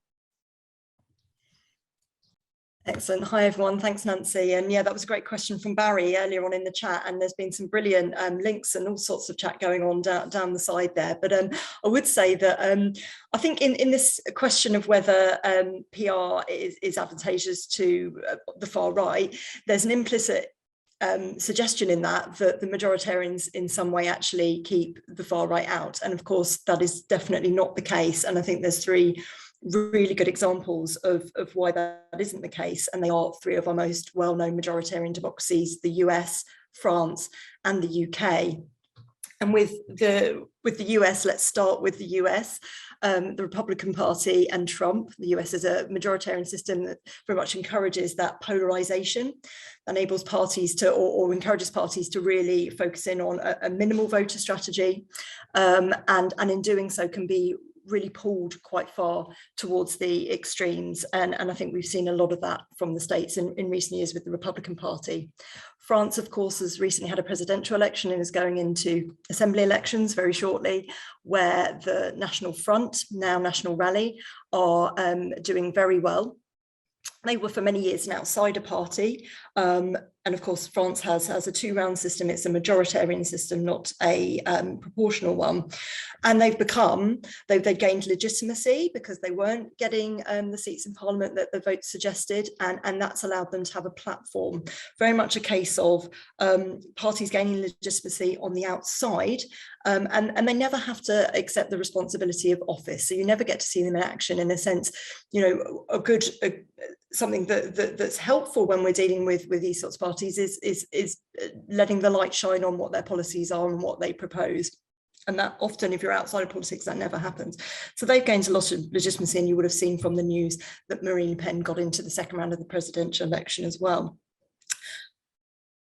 Excellent. Hi, everyone. Thanks, Nancy. And yeah, that was a great question from Barry earlier on in the chat. And there's been some brilliant links and all sorts of chat going on down the side there. But I would say that I think in this question of whether PR is advantageous to the far right, there's an implicit suggestion in that the majoritarians in some way actually keep the far right out. And of course, that is definitely not the case. And I think there's three really good examples of why that isn't the case. And they are three of our most well-known majoritarian democracies, the US, France, and the UK. And with the US, let's start with the US, the Republican Party and Trump. The US is a majoritarian system that very much encourages that polarization, enables parties to, or encourages parties to really focus in on a minimal voter strategy, and in doing so can be really pulled quite far towards the extremes. And I think we've seen a lot of that from the States in recent years with the Republican Party. France, of course, has recently had a presidential election and is going into assembly elections very shortly, where the National Front, now National Rally, are doing very well. They were for many years an outsider party. And of course, France has a two-round system. It's a majoritarian system, not a proportional one. And they've gained legitimacy because they weren't getting the seats in Parliament that the vote suggested. And that's allowed them to have a platform. Very much a case of parties gaining legitimacy on the outside. And they never have to accept the responsibility of office. So you never get to see them in action. In a sense, you know, something that's helpful when we're dealing with these sorts of parties is letting the light shine on what their policies are and what they propose. And that often, if you're outside of politics, that never happens. So they've gained a lot of legitimacy, and you would have seen from the news that Marine Le Pen got into the second round of the presidential election as well.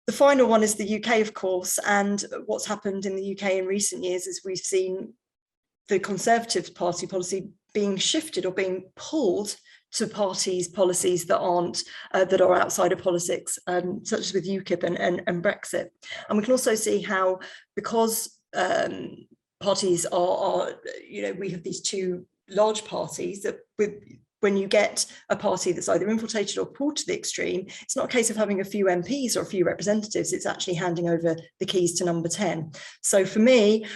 The final one is the UK, of course, and what's happened in the UK in recent years is we've seen the Conservative Party policy being shifted or being pulled to policies that aren't that are outside of politics, such as with UKIP and Brexit. And we can also see how, because parties are, you know, we have these two large parties that when you get a party that's either infiltrated or pulled to the extreme, it's not a case of having a few MPs or a few representatives, it's actually handing over the keys to number 10. So for me,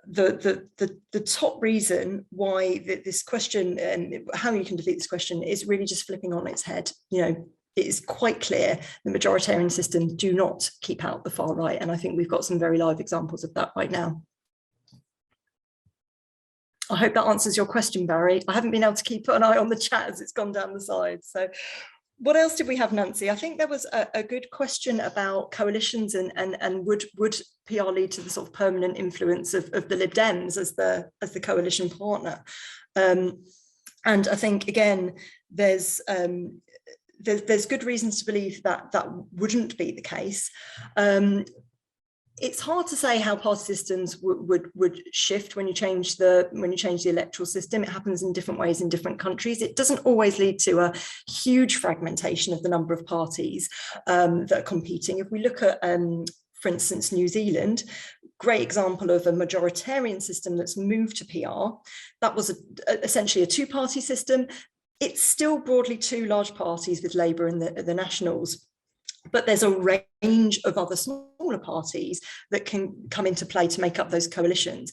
the top reason why this question and how you can defeat this question is really just flipping on its head. You know, it is quite clear the majoritarian systems do not keep out the far right. And I think we've got some very live examples of that right now. I hope that answers your question, Barry. I haven't been able to keep an eye on the chat as it's gone down the side. So what else did we have, Nancy? I think there was a good question about coalitions and would PR lead to the sort of permanent influence of the Lib Dems as the coalition partner? And I think, again, there's good reasons to believe that that wouldn't be the case. It's hard to say how party systems would shift when you change the electoral system. It happens in different ways in different countries. It doesn't always lead to a huge fragmentation of the number of parties that are competing. If we look at, for instance, New Zealand, great example of a majoritarian system that's moved to PR. That was essentially a two-party system. It's still broadly two large parties with Labour and the Nationals. But there's a range of other smaller parties that can come into play to make up those coalitions.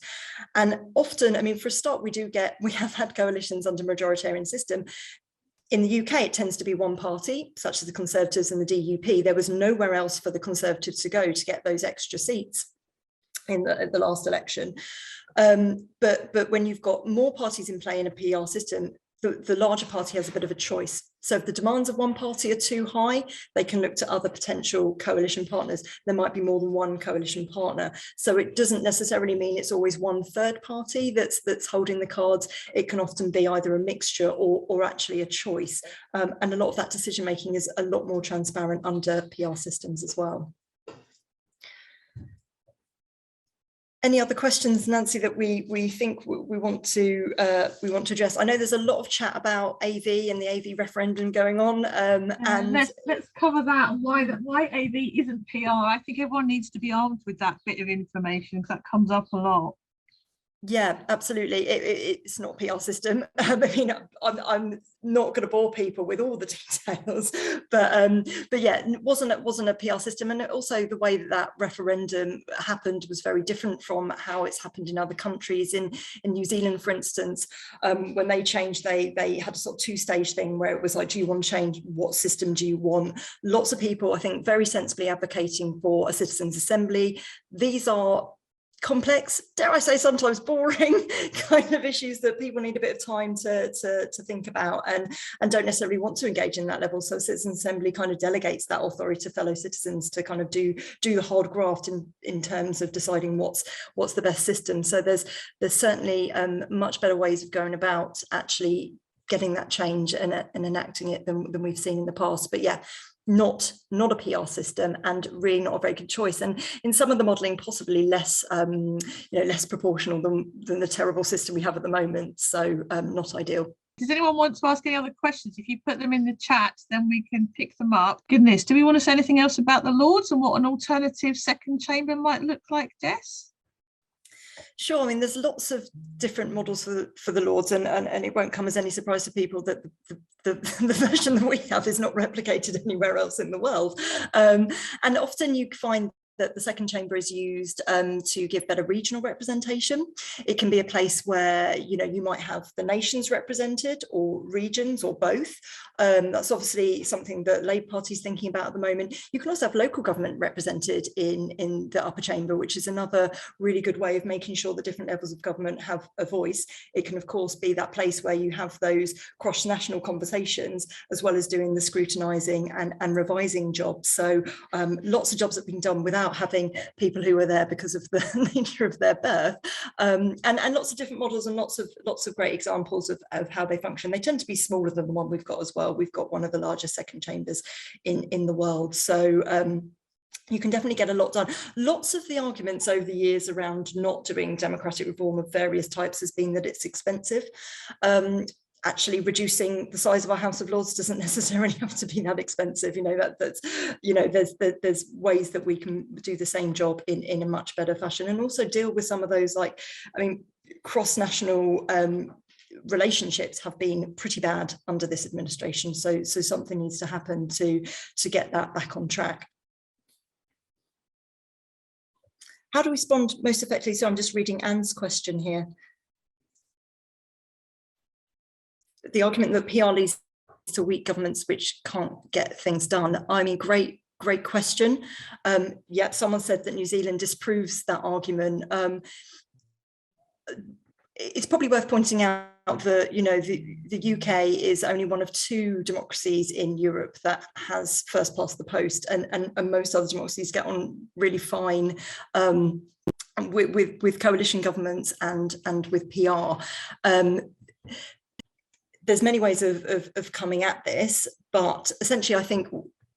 And often, I mean, for a start, we have had coalitions under majoritarian system. In the UK, it tends to be one party, such as the Conservatives and the DUP. There was nowhere else for the Conservatives to go to get those extra seats in the last election. But when you've got more parties in play in a PR system, the larger party has a bit of a choice. So if the demands of one party are too high, they can look to other potential coalition partners. There might be more than one coalition partner. So it doesn't necessarily mean it's always one third party that's holding the cards. It can often be either a mixture or actually a choice. And a lot of that decision making is a lot more transparent under PR systems as well. Any other questions, Nancy, that we think we want to address? I know there's a lot of chat about AV and the AV referendum going on, and let's cover that and why AV isn't PR. I think everyone needs to be armed with that bit of information because that comes up a lot. Yeah, absolutely. It's not a PR system. I mean, I'm not going to bore people with all the details, but yeah, it wasn't a PR system, and also the way that referendum happened was very different from how it's happened in other countries. In New Zealand, for instance, when they changed, they had a sort of two-stage thing where it was like, do you want to change? What system do you want? Lots of people, I think, very sensibly advocating for a citizens' assembly. These are complex, dare I say sometimes boring kind of issues that people need a bit of time to think about and don't necessarily want to engage in that level. So Citizen Assembly kind of delegates that authority to fellow citizens to kind of do the hard graft in terms of deciding what's the best system. So there's certainly much better ways of going about actually getting that change and enacting it than we've seen in the past. But yeah, not a PR system, and really not a very good choice, and in some of the modelling possibly less less proportional than the terrible system we have at the moment. So not ideal. Does anyone want to ask any other questions? If you put them in the chat, then we can pick them up. Goodness, do we want to say anything else about the Lords and what an alternative second chamber might look like, Jess? Sure. I mean, there's lots of different models for the Lords, and it won't come as any surprise to people that the version that we have is not replicated anywhere else in the world. And often you find that the second chamber is used to give better regional representation. It can be a place where, you might have the nations represented, or regions, or both. That's obviously something that Labour Party is thinking about at the moment. You can also have local government represented in the upper chamber, which is another really good way of making sure that different levels of government have a voice. It can, of course, be that place where you have those cross-national conversations, as well as doing the scrutinising and revising jobs. So lots of jobs that are being done without having people who are there because of the nature of their birth, and lots of different models and lots of great examples of how they function. They tend to be smaller than the one we've got as well. We've got one of the largest second chambers in the world, so you can definitely get a lot done. Lots of the arguments over the years around not doing democratic reform of various types has been that it's expensive. Actually, reducing the size of our House of Lords doesn't necessarily have to be that expensive. There's ways that we can do the same job in a much better fashion, and also deal with some of those, cross-national relationships have been pretty bad under this administration. So something needs to happen to get that back on track. How do we respond most effectively? So I'm just reading Anne's question here. The argument that PR leads to weak governments which can't get things done. I mean, great question. Yeah, someone said that New Zealand disproves that argument. It's probably worth pointing out that the UK is only one of 2 democracies in Europe that has first past the post, and most other democracies get on really fine with coalition governments and with PR. There's many ways of coming at this, but essentially I think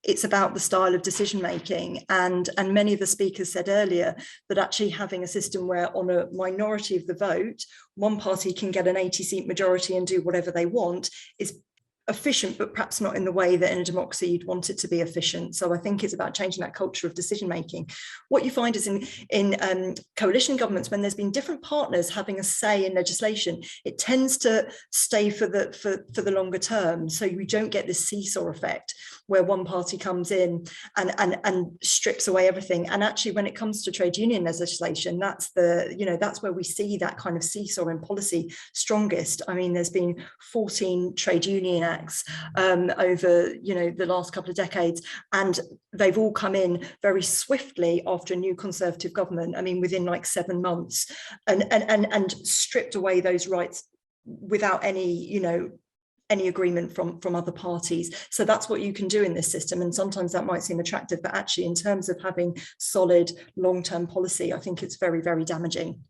it's about the style of decision making, and many of the speakers said earlier that actually having a system where on a minority of the vote, one party can get an 80-seat majority and do whatever they want is efficient, but perhaps not in the way that in a democracy you'd want it to be efficient. So I think it's about changing that culture of decision making. What you find is in coalition governments, when there's been different partners having a say in legislation, it tends to stay for the longer term. So we don't get this seesaw effect where one party comes in and strips away everything. And actually, when it comes to trade union legislation, that's where we see that kind of seesaw in policy strongest. I mean, there's been 14 trade union acts over the last couple of decades, and they've all come in very swiftly after a new Conservative government. I mean, within 7 months, and stripped away those rights without any agreement from other parties. So that's what you can do in this system, and sometimes that might seem attractive, but actually in terms of having solid long-term policy, I think it's very, very damaging.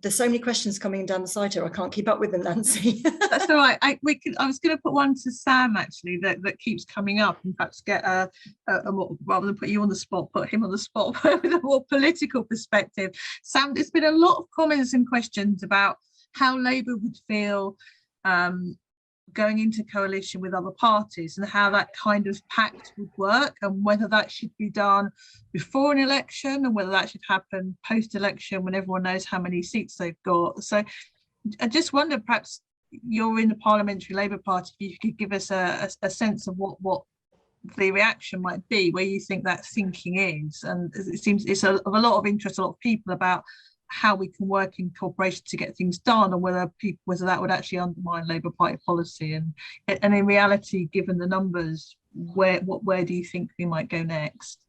There's so many questions coming down the side here, I can't keep up with them, Nancy. That's all right. I was going to put one to Sam actually that keeps coming up, and perhaps get a more, rather than put you on the spot, put him on the spot with a more political perspective. Sam, there's been a lot of comments and questions about how Labour would feel going into coalition with other parties, and how that kind of pact would work, and whether that should be done before an election and whether that should happen post-election when everyone knows how many seats they've got. So I just wonder, perhaps you're in the Parliamentary Labour Party, if you could give us a sense of what the reaction might be, where you think that thinking is. And it seems it's of a lot of interest, a lot of people, about how we can work in cooperation to get things done, and whether that would actually undermine Labour Party policy, and in reality, given the numbers, where do you think we might go next?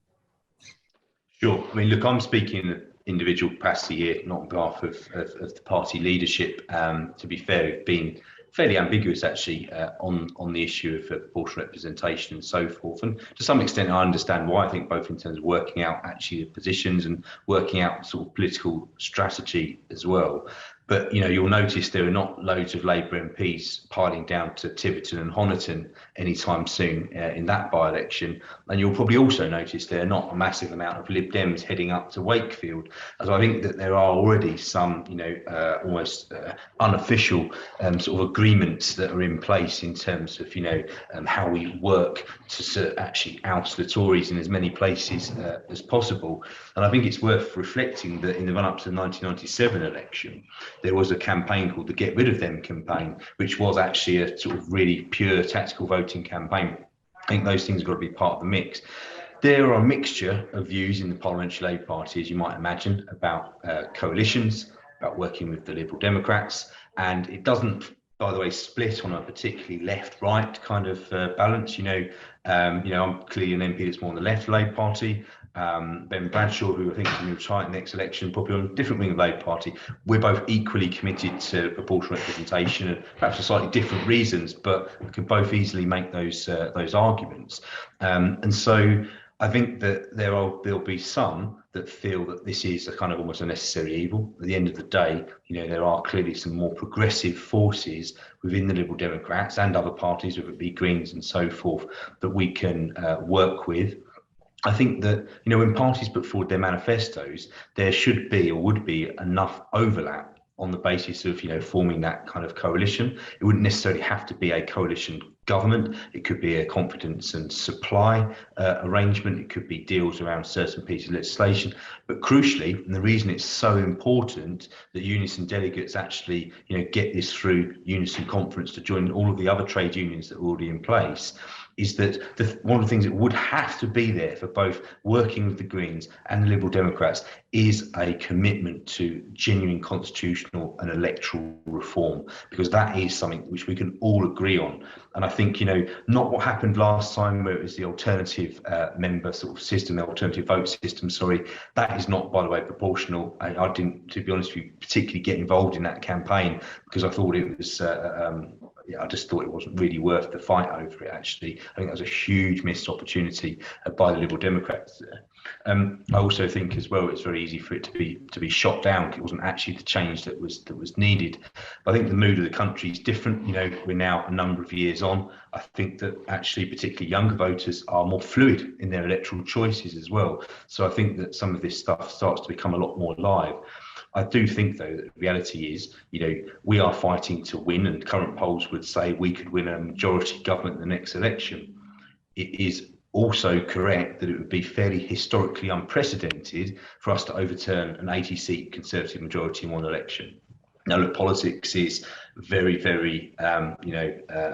Sure. I mean, look, I'm speaking in individual capacity here, not on behalf of the party leadership. To be fair, we've been fairly ambiguous actually on the issue of proportional representation and so forth. And to some extent, I understand why. I think both in terms of working out actually the positions and working out sort of political strategy as well. But, you know, you'll notice there are not loads of Labour MPs piling down to Tiverton and Honiton anytime soon in that by-election. And you'll probably also notice there are not a massive amount of Lib Dems heading up to Wakefield, as I think that there are already some, you know, almost unofficial sort of agreements that are in place in terms of, you know, how we work to actually oust the Tories in as many places as possible. And I think it's worth reflecting that in the run-up to the 1997 election, there was a campaign called the Get Rid of Them campaign, which was actually a sort of really pure tactical voting campaign. I think those things have got to be part of the mix. There are a mixture of views in the Parliamentary Labour Party, as you might imagine, about coalitions, about working with the Liberal Democrats, and it doesn't, by the way, split on a particularly left-right kind of balance. You know, I'm clearly an MP that's more on the left Labour Party. Ben Bradshaw, who I think is going to retire in the next election, probably on a different wing of the Labour Party. We're both equally committed to proportional representation, and perhaps for slightly different reasons, but we can both easily make those arguments. And so I think that there'll be some that feel that this is a kind of almost a necessary evil. At the end of the day, you know, there are clearly some more progressive forces within the Liberal Democrats and other parties, whether it be Greens and so forth, that we can work with. I think that, you know, when parties put forward their manifestos, there should be or would be enough overlap on the basis of, you know, forming that kind of coalition. It wouldn't necessarily have to be a coalition government. It could be a confidence and supply arrangement. It could be deals around certain pieces of legislation. But crucially, and the reason it's so important that Unison delegates actually, you know, get this through Unison conference to join all of the other trade unions that are already in place, is that one of the things that would have to be there for both working with the Greens and the Liberal Democrats is a commitment to genuine constitutional and electoral reform, because that is something which we can all agree on. And I think, you know, not what happened last time where it was the alternative member sort of system, the alternative vote system, sorry, that is not, by the way, proportional. I didn't, to be honest with you, particularly get involved in that campaign because I thought it was I just thought it wasn't really worth the fight over it, actually. I think that was a huge missed opportunity by the Liberal Democrats there. I also think as well it's very easy for it to be shot down. It wasn't actually the change that was needed. But I think the mood of the country is different. You know, we're now a number of years on. I think that actually particularly younger voters are more fluid in their electoral choices as well. So I think that some of this stuff starts to become a lot more live. I do think, though, that the reality is, you know, we are fighting to win, and current polls would say we could win a majority government in the next election. It is also correct that it would be fairly historically unprecedented for us to overturn an 80-seat Conservative majority in one election. Now, look, politics is very, very,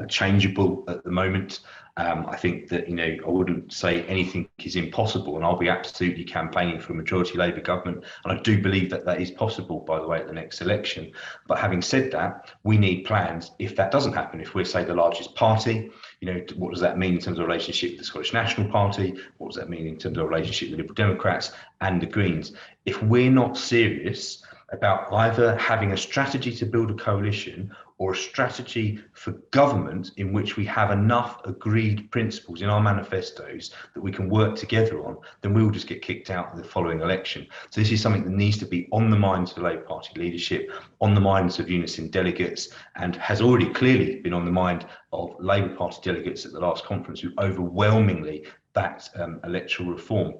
changeable at the moment. I think that, you know, I wouldn't say anything is impossible, and I'll be absolutely campaigning for a majority Labour government. And I do believe that that is possible, by the way, at the next election. But having said that, we need plans if that doesn't happen. If we're, say, the largest party, you know, what does that mean in terms of relationship with the Scottish National Party? What does that mean in terms of relationship with the Liberal Democrats and the Greens? If we're not serious about either having a strategy to build a coalition or a strategy for government in which we have enough agreed principles in our manifestos that we can work together on, then we will just get kicked out in the following election. So this is something that needs to be on the minds of the Labour Party leadership, on the minds of Unison delegates, and has already clearly been on the mind of Labour Party delegates at the last conference who overwhelmingly backed electoral reform.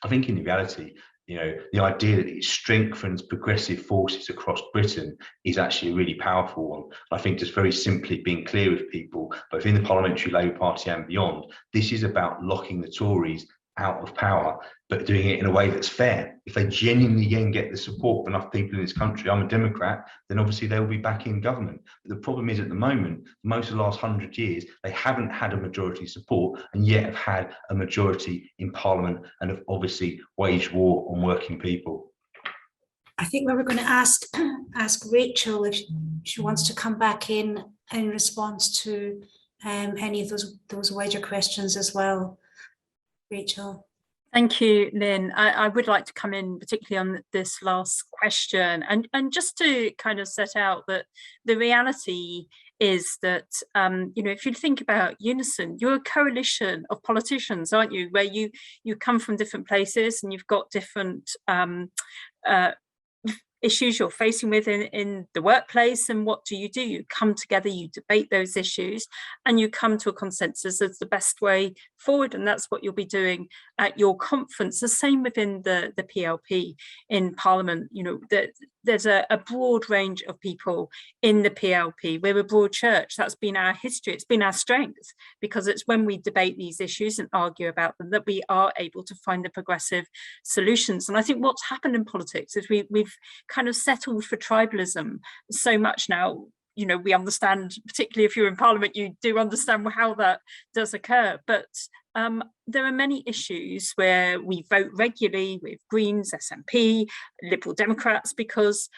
I think in reality, you know, the idea that it strengthens progressive forces across Britain is actually a really powerful one. I think just very simply being clear with people, both in the Parliamentary Labour Party and beyond, this is about locking the Tories out of power, but doing it in a way that's fair. If they genuinely again get the support of enough people in this country, I'm a Democrat, then obviously they'll be back in government. But the problem is at the moment, most of the last 100 years, they haven't had a majority support and yet have had a majority in Parliament and have obviously waged war on working people. I think we were going to ask Rachel if she wants to come back in response to any of those wider questions as well. Rachel. Thank you, Lynn. I would like to come in particularly on this last question and just to kind of set out that the reality is that, if you think about Unison, you're a coalition of politicians, aren't you? Where you come from different places and you've got different issues you're facing with in the workplace, and what do? You come together, you debate those issues, and you come to a consensus as the best way forward, and that's what you'll be doing at your conference. The same within the PLP in Parliament. There's a broad range of people in the PLP. We're a broad church. That's been our history. It's been our strength, because it's when we debate these issues and argue about them that we are able to find the progressive solutions. And I think what's happened in politics is we've kind of settled for tribalism so much now. We understand, particularly if you're in Parliament, you do understand how that does occur. But there are many issues where we vote regularly with Greens, SNP, Liberal Democrats, because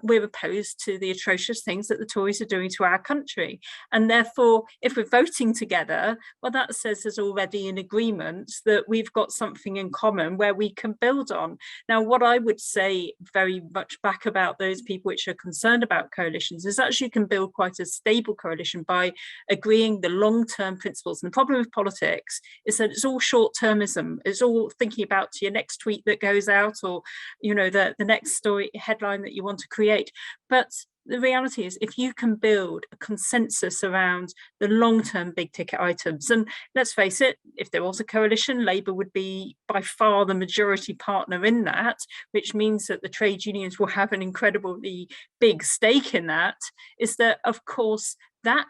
we're opposed to the atrocious things that the Tories are doing to our country. And therefore, if we're voting together, well, that says there's already an agreement that we've got something in common where we can build on. Now, what I would say very much back about those people which are concerned about coalitions is actually you can build quite a stable coalition by agreeing the long-term principles. And the problem with politics is that it's all short-termism. It's all thinking about your next tweet that goes out, or the next story headline that you want to create. But the reality is, if you can build a consensus around the long-term big ticket items, and let's face it, if there was a coalition, Labour would be by far the majority partner in that, which means that the trade unions will have an incredibly big stake in that, is that, of course, that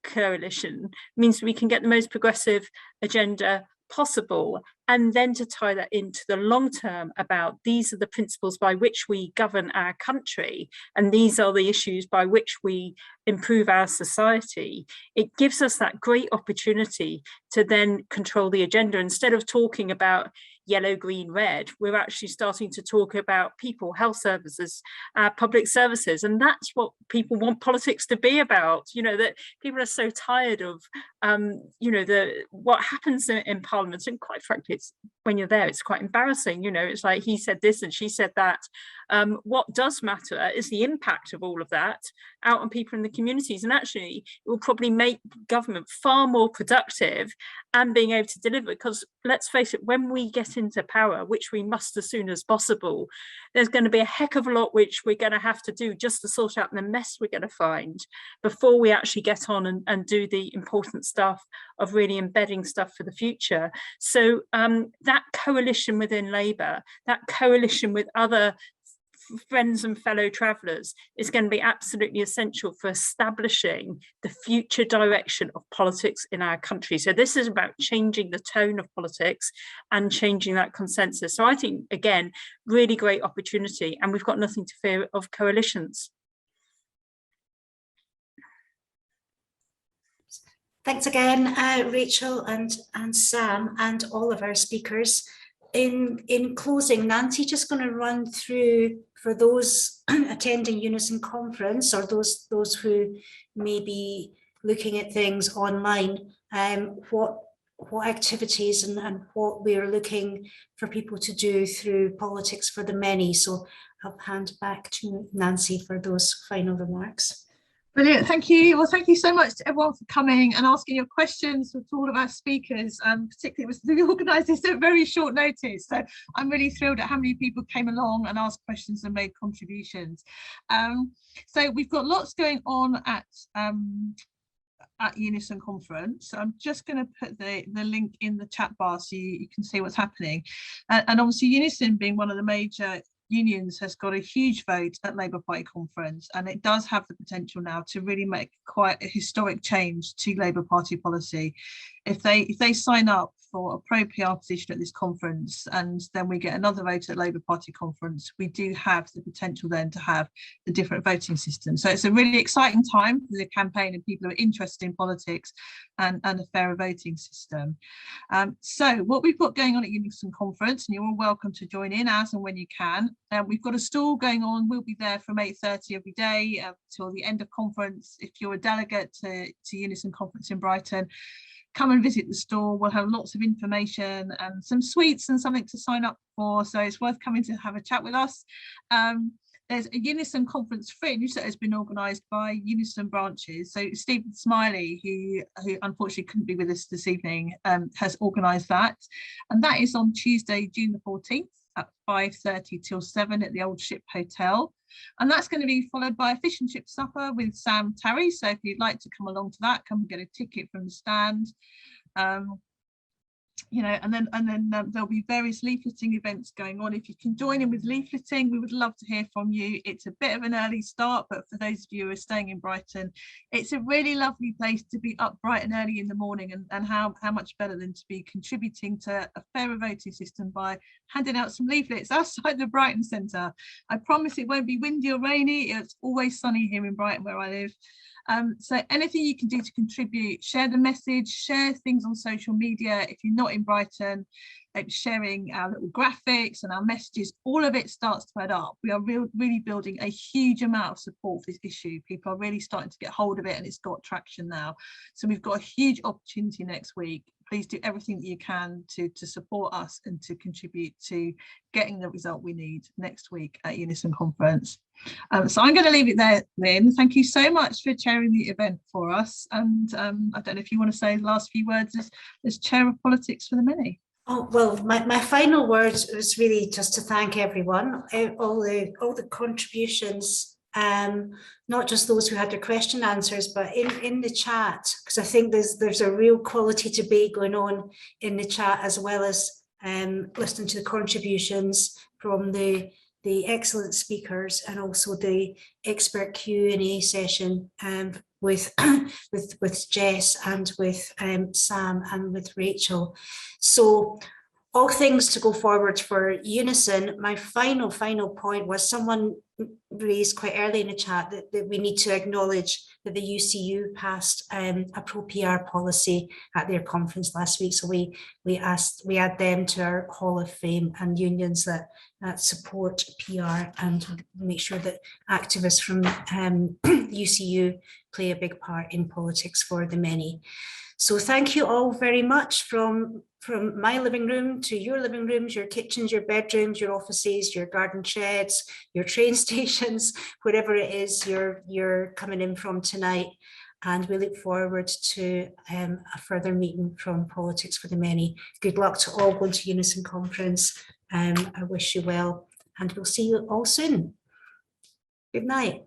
coalition means we can get the most progressive agenda possible, and then to tie that into the long term about these are the principles by which we govern our country, and these are the issues by which we improve our society. It gives us that great opportunity to then control the agenda. Instead of talking about yellow, green, red, we're actually starting to talk about people, health services, public services. And that's what people want politics to be about. That people are so tired of, what happens in Parliament. And quite frankly, it's, when you're there, it's quite embarrassing. It's like he said this and she said that. What does matter is the impact of all of that out on people in the communities. And actually, it will probably make government far more productive and being able to deliver. Because let's face it, when we get into power, which we must as soon as possible, there's going to be a heck of a lot which we're going to have to do just to sort out the mess we're going to find before we actually get on and do the important stuff of really embedding stuff for the future. So that coalition within Labour, that coalition with other friends and fellow travellers is going to be absolutely essential for establishing the future direction of politics in our country. So this is about changing the tone of politics and changing that consensus. So I think, again, really great opportunity, and we've got nothing to fear of coalitions. Thanks again, Rachel and Sam and all of our speakers. In closing, Nancy, just going to run through, for those attending Unison conference or those who may be looking at things online, what activities and what we're looking for people to do through Politics for the Many. So I'll hand back to Nancy for those final remarks. Brilliant, thank you. Well, thank you so much to everyone for coming and asking your questions to all of our speakers, particularly we organised this at very short notice. So I'm really thrilled at how many people came along and asked questions and made contributions. So we've got lots going on at Unison conference. So I'm just going to put the link in the chat bar so you can see what's happening. And obviously Unison, being one of the major unions, has got a huge vote at Labour Party conference, and it does have the potential now to really make quite a historic change to Labour Party policy. If they sign up for a pro-PR position at this conference, and then we get another vote at Labour Party conference, we do have the potential then to have the different voting system. So it's a really exciting time for the campaign and people who are interested in politics and a fairer voting system. So what we've got going on at Unison conference, and you're all welcome to join in as and when you can. We've got a stall going on. We'll be there from 8:30 every day till the end of conference. If you're a delegate to Unison conference in Brighton, come and visit the store. We'll have lots of information and some sweets and something to sign up for. So it's worth coming to have a chat with us. There's a Unison conference fringe that has been organised by Unison branches. So Stephen Smiley, who unfortunately couldn't be with us this evening, has organised that. And that is on Tuesday, June the 14th at 5:30 till 7 at the Old Ship Hotel. And that's going to be followed by a fish and chip supper with Sam Tarry. So if you'd like to come along to that, come and get a ticket from the stand. You know, and then there'll be various leafleting events going on. If you can join in with leafleting, we would love to hear from you. It's a bit of an early start, but for those of you who are staying in Brighton, it's a really lovely place to be up bright and early in the morning, and how much better than to be contributing to a fairer voting system by handing out some leaflets outside the Brighton Centre. I promise it won't be windy or rainy. It's always sunny here in Brighton where I live. So anything you can do to contribute, share the message, share things on social media. If you're not in Brighton, sharing our little graphics and our messages, all of it starts to add up. We are really building a huge amount of support for this issue. People are really starting to get hold of it, and it's got traction now. So we've got a huge opportunity next week. Please do everything that you can to support us and to contribute to getting the result we need next week at Unison Conference. So I'm going to leave it there, Lynn. Thank you so much for chairing the event for us. And I don't know if you want to say the last few words as Chair of Politics for the Many. Oh, well, my final words was really just to thank everyone, all the contributions, not just those who had their question answers, but in the chat, because I think there's a real quality debate going on in the chat, as well as listening to the contributions from the excellent speakers, and also the expert Q&A session with Jess and with Sam and with Rachel. So all things to go forward for Unison. My final point was, someone raised quite early in the chat that we need to acknowledge that the UCU passed a pro-PR policy at their conference last week. So we add them to our Hall of Fame, and unions that support PR and make sure that activists from UCU play a big part in politics for the many. So thank you all very much, from my living room to your living rooms, your kitchens, your bedrooms, your offices, your garden sheds, your train stations, wherever it is you're coming in from tonight. And we look forward to a further meeting from Politics for the Many. Good luck to all going to Unison Conference. I wish you well, and we'll see you all soon. Good night.